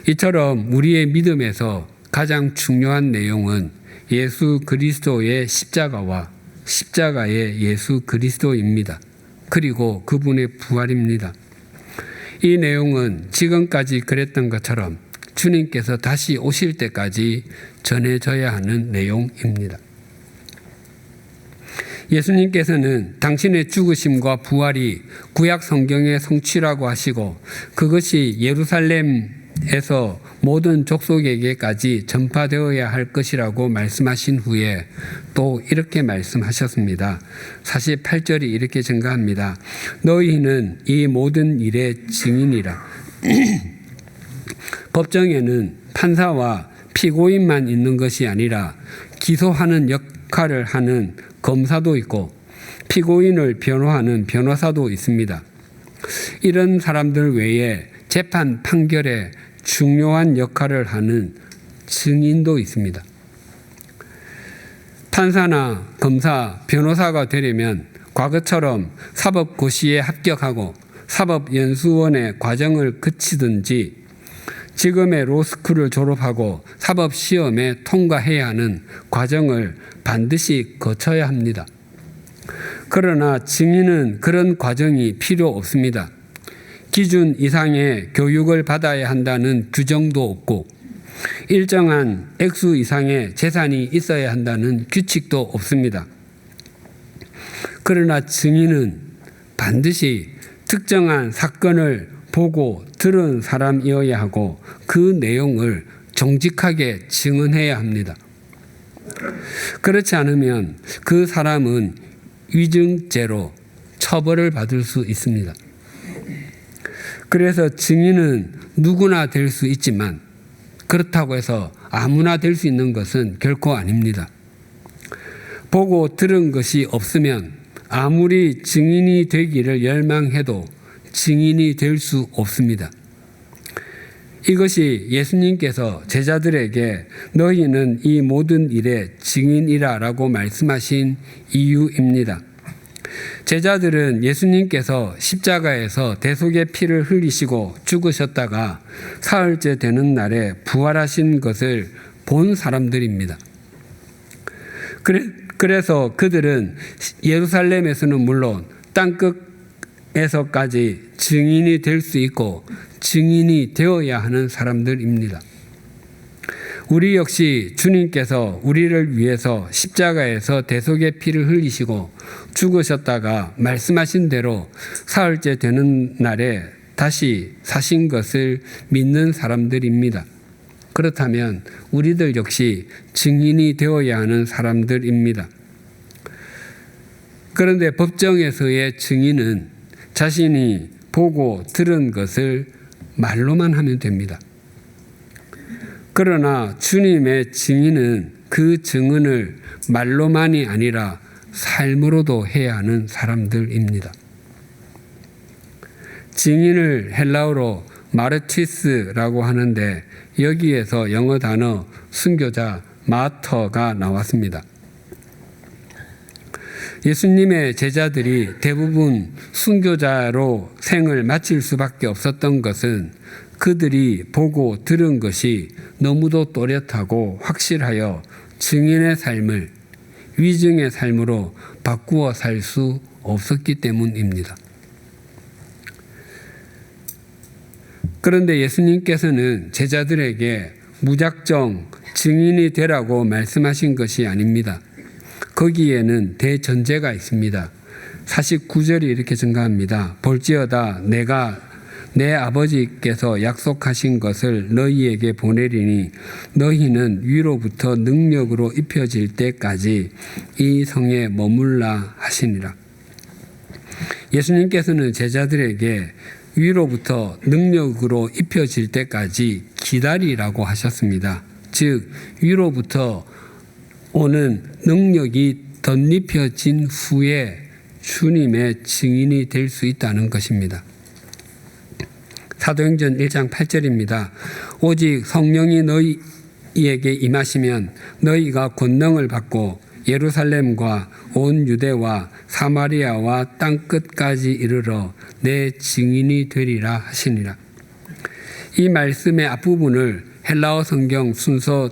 이처럼 우리의 믿음에서 가장 중요한 내용은 예수 그리스도의 십자가와 십자가의 예수 그리스도입니다. 그리고 그분의 부활입니다. 이 내용은 지금까지 그랬던 것처럼 주님께서 다시 오실 때까지 전해져야 하는 내용입니다. 예수님께서는 당신의 죽으심과 부활이 구약 성경의 성취라고 하시고 그것이 예루살렘에서 모든 족속에게까지 전파되어야 할 것이라고 말씀하신 후에 또 이렇게 말씀하셨습니다. 48절이 이렇게 증가합니다. 너희는 이 모든 일의 증인이라. 법정에는 판사와 피고인만 있는 것이 아니라 기소하는 역할을 하는 검사도 있고 피고인을 변호하는 변호사도 있습니다. 이런 사람들 외에 재판 판결에 중요한 역할을 하는 증인도 있습니다. 판사나 검사, 변호사가 되려면 과거처럼 사법고시에 합격하고 사법연수원의 과정을 거치든지 지금의 로스쿨을 졸업하고 사법시험에 통과해야 하는 과정을 반드시 거쳐야 합니다. 그러나 증인은 그런 과정이 필요 없습니다. 기준 이상의 교육을 받아야 한다는 규정도 없고 일정한 액수 이상의 재산이 있어야 한다는 규칙도 없습니다. 그러나 증인은 반드시 특정한 사건을 보고 들은 사람이어야 하고 그 내용을 정직하게 증언해야 합니다. 그렇지 않으면 그 사람은 위증죄로 처벌을 받을 수 있습니다. 그래서 증인은 누구나 될 수 있지만 그렇다고 해서 아무나 될 수 있는 것은 결코 아닙니다. 보고 들은 것이 없으면 아무리 증인이 되기를 열망해도 증인이 될 수 없습니다. 이것이 예수님께서 제자들에게 너희는 이 모든 일의 증인이라 라고 말씀하신 이유입니다. 제자들은 예수님께서 십자가에서 대속의 피를 흘리시고 죽으셨다가 사흘째 되는 날에 부활하신 것을 본 사람들입니다. 그래서 그들은 예루살렘에서는 물론 땅끝에서까지 증인이 될 수 있고 증인이 되어야 하는 사람들입니다. 우리 역시 주님께서 우리를 위해서 십자가에서 대속의 피를 흘리시고 죽으셨다가 말씀하신 대로 사흘째 되는 날에 다시 사신 것을 믿는 사람들입니다. 그렇다면 우리들 역시 증인이 되어야 하는 사람들입니다. 그런데 법정에서의 증인은 자신이 보고 들은 것을 말로만 하면 됩니다. 그러나 주님의 증인은 그 증언을 말로만이 아니라 삶으로도 해야 하는 사람들입니다. 증인을 헬라어로 마르티스라고 하는데 여기에서 영어 단어 순교자 마터가 나왔습니다. 예수님의 제자들이 대부분 순교자로 생을 마칠 수밖에 없었던 것은 그들이 보고 들은 것이 너무도 또렷하고 확실하여 증인의 삶을 위증의 삶으로 바꾸어 살 수 없었기 때문입니다. 그런데 예수님께서는 제자들에게 무작정 증인이 되라고 말씀하신 것이 아닙니다. 거기에는 대전제가 있습니다. 49절이 이렇게 증가합니다. 볼지어다 내가 내 아버지께서 약속하신 것을 너희에게 보내리니 너희는 위로부터 능력으로 입혀질 때까지 이 성에 머물라 하시니라. 예수님께서는 제자들에게 위로부터 능력으로 입혀질 때까지 기다리라고 하셨습니다. 즉 위로부터 오는 능력이 덧입혀진 후에 주님의 증인이 될 수 있다는 것입니다. 사도행전 1장 8절입니다. 오직 성령이 너희에게 임하시면 너희가 권능을 받고 예루살렘과 온 유대와 사마리아와 땅끝까지 이르러 내 증인이 되리라 하시니라. 이 말씀의 앞부분을 헬라어 성경 순서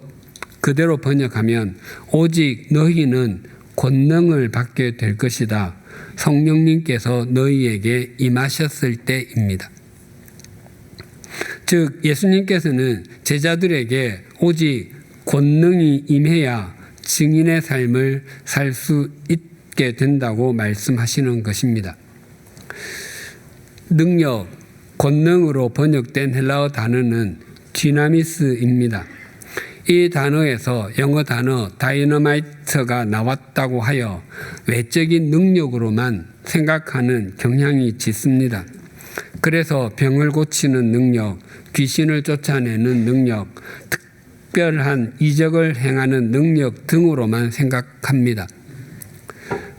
그대로 번역하면 오직 너희는 권능을 받게 될 것이다. 성령님께서 너희에게 임하셨을 때입니다. 즉 예수님께서는 제자들에게 오직 권능이 임해야 증인의 삶을 살 수 있게 된다고 말씀하시는 것입니다. 능력, 권능으로 번역된 헬라어 단어는 디나미스입니다. 이 단어에서 영어 단어 다이너마이트가 나왔다고 하여 외적인 능력으로만 생각하는 경향이 짙습니다. 그래서 병을 고치는 능력, 귀신을 쫓아내는 능력, 특별한 이적을 행하는 능력 등으로만 생각합니다.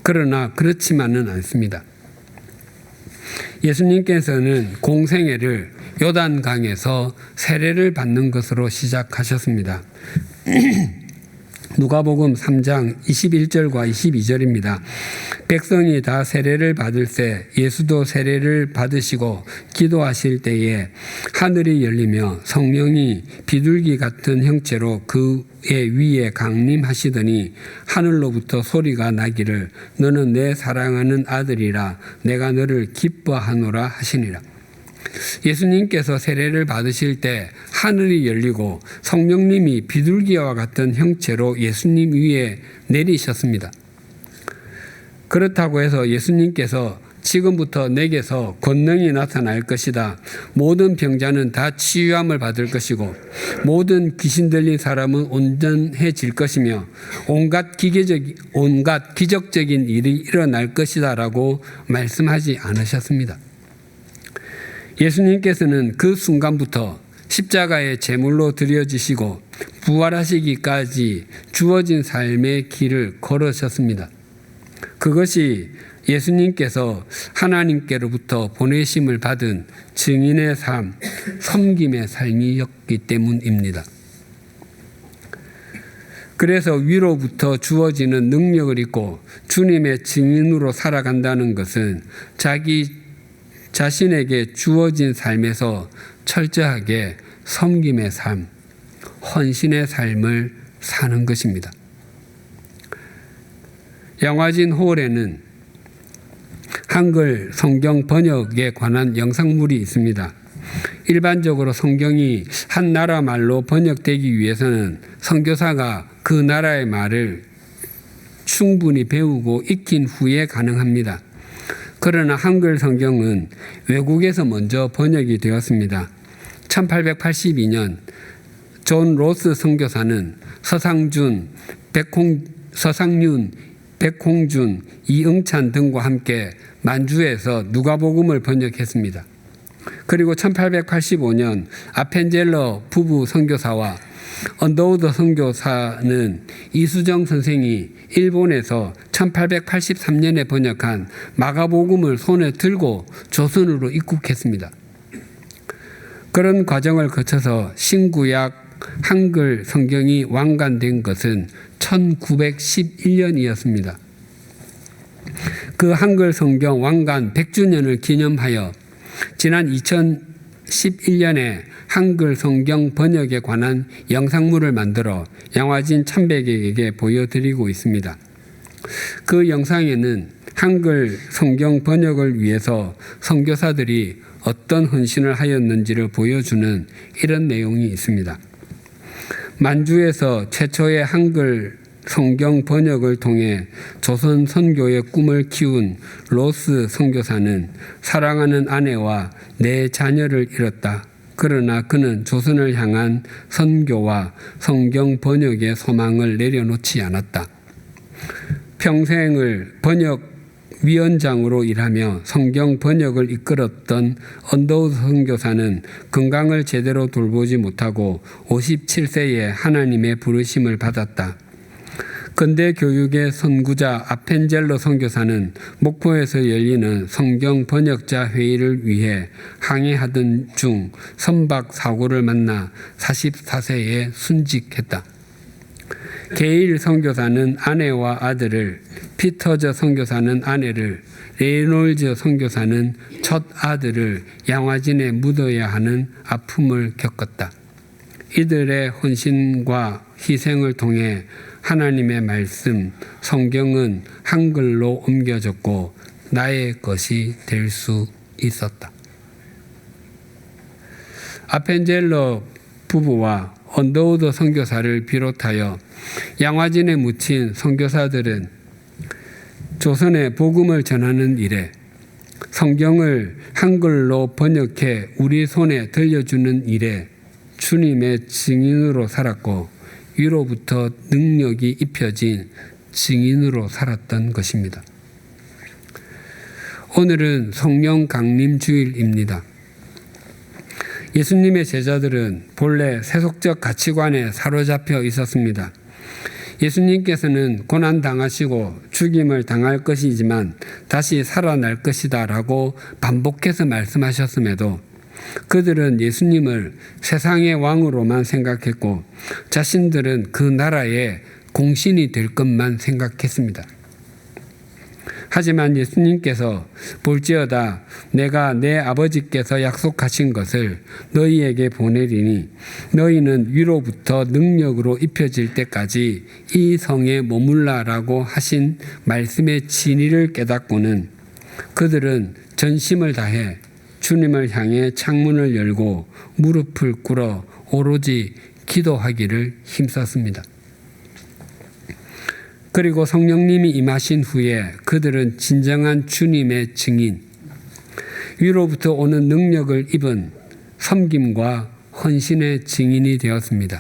그러나 그렇지만은 않습니다. 예수님께서는 공생애를 요단강에서 세례를 받는 것으로 시작하셨습니다. 누가복음 3장 21절과 22절입니다. 백성이 다 세례를 받을 때 예수도 세례를 받으시고 기도하실 때에 하늘이 열리며 성령이 비둘기 같은 형체로 그의 위에 강림하시더니 하늘로부터 소리가 나기를 너는 내 사랑하는 아들이라 내가 너를 기뻐하노라 하시니라. 예수님께서 세례를 받으실 때 하늘이 열리고 성령님이 비둘기와 같은 형체로 예수님 위에 내리셨습니다. 그렇다고 해서 예수님께서 지금부터 내게서 권능이 나타날 것이다. 모든 병자는 다 치유함을 받을 것이고 모든 귀신 들린 사람은 온전해질 것이며 온갖 기적적인 일이 일어날 것이다 라고 말씀하지 않으셨습니다. 예수님께서는 그 순간부터 십자가의 제물로 드려지시고 부활하시기까지 주어진 삶의 길을 걸으셨습니다. 그것이 예수님께서 하나님께로부터 보내심을 받은 증인의 삶, 섬김의 삶이었기 때문입니다. 그래서 위로부터 주어지는 능력을 잊고 주님의 증인으로 살아간다는 것은 자기 자신에게 주어진 삶에서 철저하게 섬김의 삶, 헌신의 삶을 사는 것입니다. 양화진 홀에는 한글 성경 번역에 관한 영상물이 있습니다. 일반적으로 성경이 한 나라 말로 번역되기 위해서는 선교사가 그 나라의 말을 충분히 배우고 익힌 후에 가능합니다. 그러나 한글 성경은 외국에서 먼저 번역이 되었습니다. 1882년 존 로스 선교사는 서상윤, 백홍준, 이응찬 등과 함께 만주에서 누가복음을 번역했습니다. 그리고 1885년 아펜젤러 부부 선교사와 언더우드 선교사는 이수정 선생이 일본에서 1883년에 번역한 마가복음을 손에 들고 조선으로 입국했습니다. 그런 과정을 거쳐서 신구약 한글 성경이 완간된 것은 1911년이었습니다. 그 한글 성경 완간 100주년을 기념하여 지난 2011년에 한글 성경 번역에 관한 영상물을 만들어 양화진 참배객에게 보여드리고 있습니다. 그 영상에는 한글 성경 번역을 위해서 선교사들이 어떤 헌신을 하였는지를 보여주는 이런 내용이 있습니다. 만주에서 최초의 한글 성경 번역을 통해 조선 선교의 꿈을 키운 로스 선교사는 사랑하는 아내와 네 자녀를 잃었다. 그러나 그는 조선을 향한 선교와 성경 번역의 소망을 내려놓지 않았다. 평생을 번역위원장으로 일하며 성경 번역을 이끌었던 언더우드 선교사는 건강을 제대로 돌보지 못하고 57세에 하나님의 부르심을 받았다. 근대 교육의 선구자 아펜젤러 선교사는 목포에서 열리는 성경 번역자 회의를 위해 항해하던 중 선박 사고를 만나 44세에 순직했다. 게일 선교사는 아내와 아들을, 피터저 선교사는 아내를, 레이놀즈 선교사는 첫 아들을 양화진에 묻어야 하는 아픔을 겪었다. 이들의 헌신과 희생을 통해 하나님의 말씀, 성경은 한글로 옮겨졌고 나의 것이 될 수 있었다. 아펜젤러 부부와 언더우드 선교사를 비롯하여 양화진에 묻힌 선교사들은 조선의 복음을 전하는 일에 성경을 한글로 번역해 우리 손에 들려주는 일에 주님의 증인으로 살았고 위로부터 능력이 입혀진 증인으로 살았던 것입니다. 오늘은 성령 강림 주일입니다. 예수님의 제자들은 본래 세속적 가치관에 사로잡혀 있었습니다. 예수님께서는 고난 당하시고 죽임을 당할 것이지만 다시 살아날 것이다 라고 반복해서 말씀하셨음에도 그들은 예수님을 세상의 왕으로만 생각했고 자신들은 그 나라의 공신이 될 것만 생각했습니다. 하지만 예수님께서 볼지어다 내가 내 아버지께서 약속하신 것을 너희에게 보내리니 너희는 위로부터 능력으로 입혀질 때까지 이 성에 머물라라고 하신 말씀의 진리를 깨닫고는 그들은 전심을 다해 주님을 향해 창문을 열고 무릎을 꿇어 오로지 기도하기를 힘썼습니다. 그리고 성령님이 임하신 후에 그들은 진정한 주님의 증인, 위로부터 오는 능력을 입은 섬김과 헌신의 증인이 되었습니다.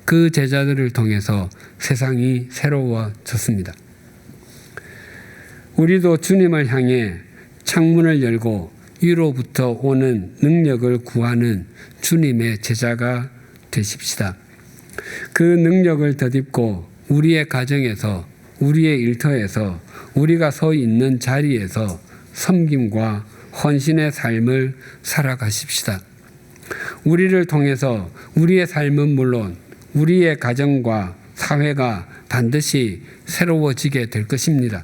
그 제자들을 통해서 세상이 새로워졌습니다. 우리도 주님을 향해 창문을 열고 위로부터 오는 능력을 구하는 주님의 제자가 되십시다. 그 능력을 덧입고 우리의 가정에서, 우리의 일터에서, 우리가 서 있는 자리에서 섬김과 헌신의 삶을 살아가십시다. 우리를 통해서 우리의 삶은 물론 우리의 가정과 사회가 반드시 새로워지게 될 것입니다.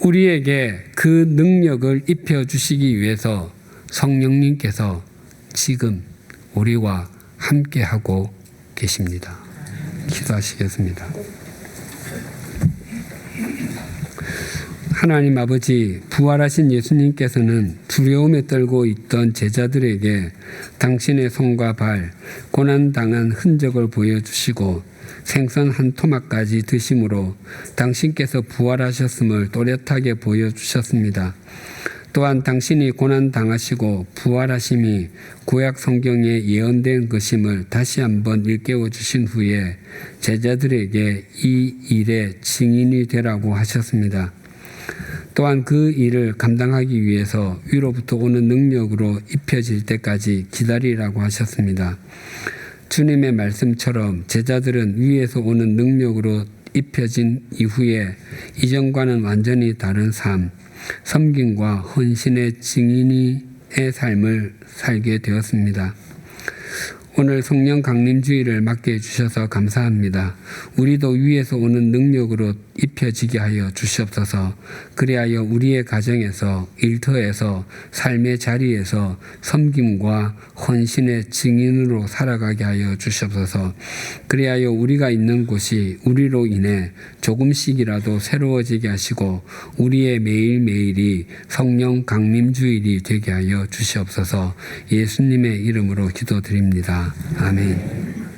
우리에게 그 능력을 입혀주시기 위해서 성령님께서 지금 우리와 함께하고 계십니다. 기도하시겠습니다. 하나님 아버지, 부활하신 예수님께서는 두려움에 떨고 있던 제자들에게 당신의 손과 발, 고난당한 흔적을 보여주시고 생선 한 토막까지 드심으로 당신께서 부활하셨음을 또렷하게 보여주셨습니다. 또한 당신이 고난당하시고 부활하심이 구약 성경에 예언된 것임을 다시 한번 일깨워 주신 후에 제자들에게 이 일의 증인이 되라고 하셨습니다. 또한 그 일을 감당하기 위해서 위로부터 오는 능력으로 입혀질 때까지 기다리라고 하셨습니다. 주님의 말씀처럼 제자들은 위에서 오는 능력으로 입혀진 이후에 이전과는 완전히 다른 삶, 섬김과 헌신의 증인의 삶을 살게 되었습니다. 오늘 성령 강림주의를 맡게 해주셔서 감사합니다. 우리도 위에서 오는 능력으로 입혀지게 하여 주시옵소서. 그리하여 우리의 가정에서, 일터에서, 삶의 자리에서 섬김과 헌신의 증인으로 살아가게 하여 주시옵소서. 그리하여 우리가 있는 곳이 우리로 인해 조금씩이라도 새로워지게 하시고 우리의 매일매일이 성령 강림주일이 되게 하여 주시옵소서. 예수님의 이름으로 기도드립니다. 아멘.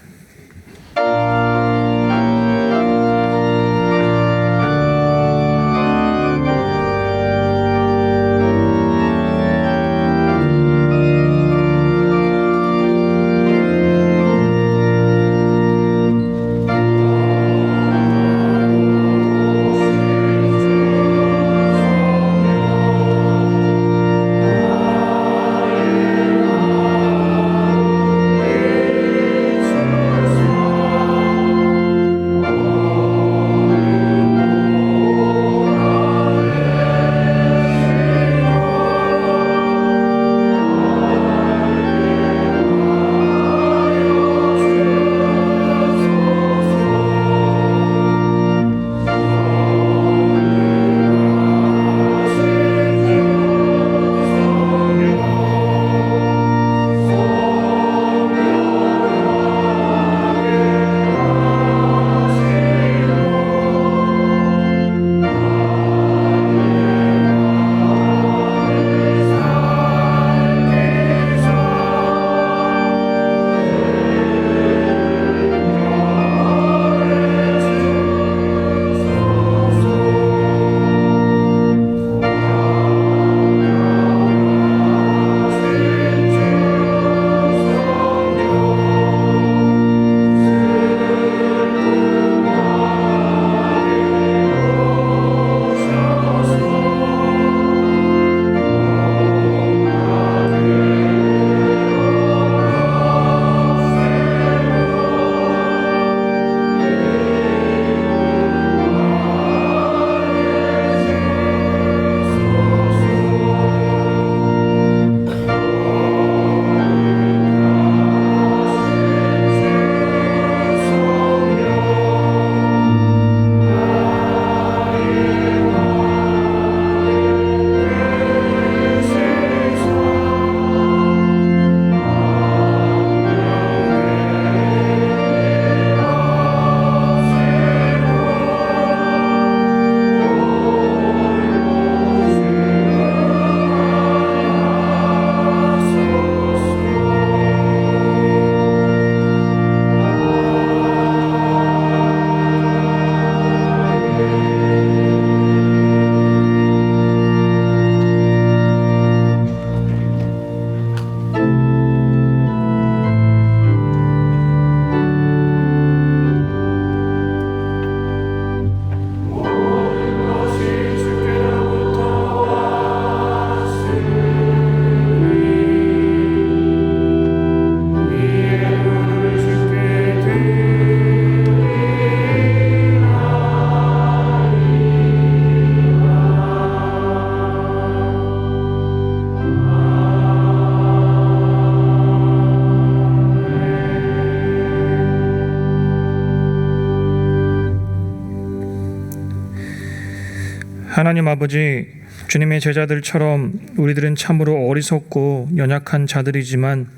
하나님 아버지, 주님의 제자들처럼 우리들은 참으로 어리석고 연약한 자들이지만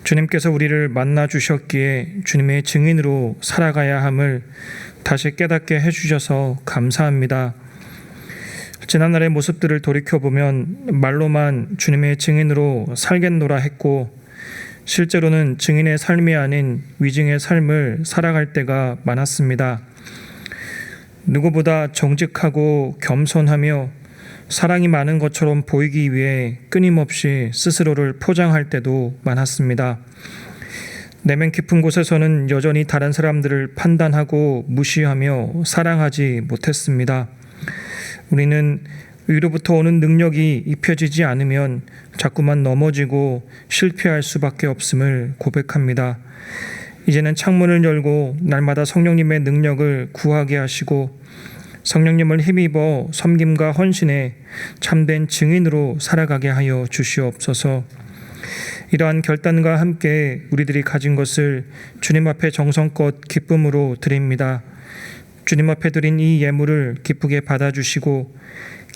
주님께서 우리를 만나 주셨기에 주님의 증인으로 살아가야 함을 다시 깨닫게 해주셔서 감사합니다. 지난날의 모습들을 돌이켜보면 말로만 주님의 증인으로 살겠노라 했고 실제로는 증인의 삶이 아닌 위증의 삶을 살아갈 때가 많았습니다. 누구보다 정직하고 겸손하며 사랑이 많은 것처럼 보이기 위해 끊임없이 스스로를 포장할 때도 많았습니다. 내면 깊은 곳에서는 여전히 다른 사람들을 판단하고 무시하며 사랑하지 못했습니다. 우리는 위로부터 오는 능력이 입혀지지 않으면 자꾸만 넘어지고 실패할 수밖에 없음을 고백합니다. 이제는 창문을 열고 날마다 성령님의 능력을 구하게 하시고 성령님을 힘입어 섬김과 헌신에 참된 증인으로 살아가게 하여 주시옵소서. 이러한 결단과 함께 우리들이 가진 것을 주님 앞에 정성껏 기쁨으로 드립니다. 주님 앞에 드린 이 예물을 기쁘게 받아주시고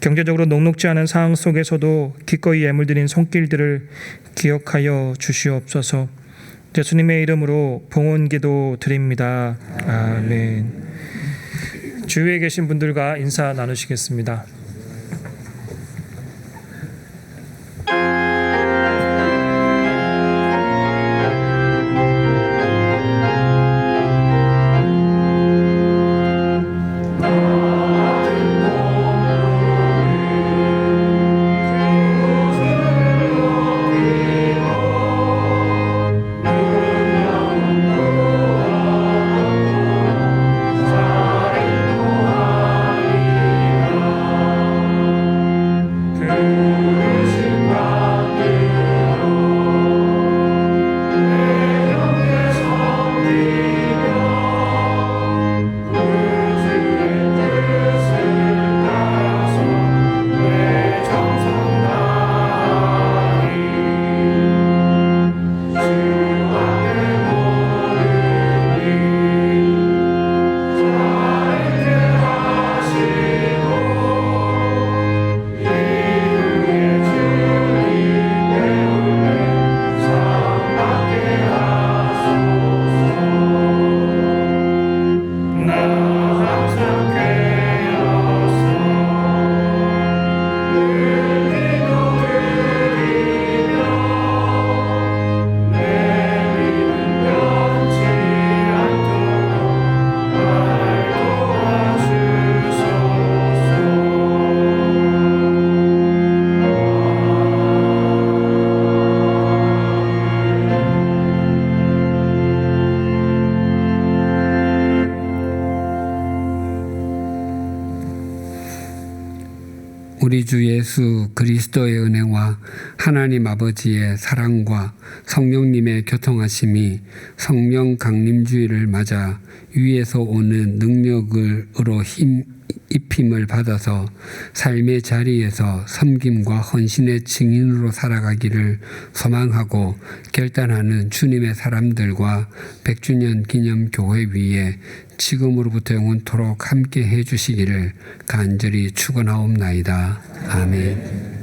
경제적으로 녹록지 않은 상황 속에서도 기꺼이 예물 드린 손길들을 기억하여 주시옵소서. 예수님의 이름으로 봉헌기도 드립니다. 아멘. 주위에 계신 분들과 인사 나누시겠습니다. 우리 주 예수 그리스도의 은혜와 하나님 아버지의 사랑과 성령님의 교통하심이 성령 강림주의를 맞아 위에서 오는 능력으로 힘 입힘을 받아서 삶의 자리에서 섬김과 헌신의 증인으로 살아가기를 소망하고 결단하는 주님의 사람들과 100주년 기념 교회 위에 지금으로부터 영원토록 함께 해주시기를 간절히 축원하옵나이다. 아멘.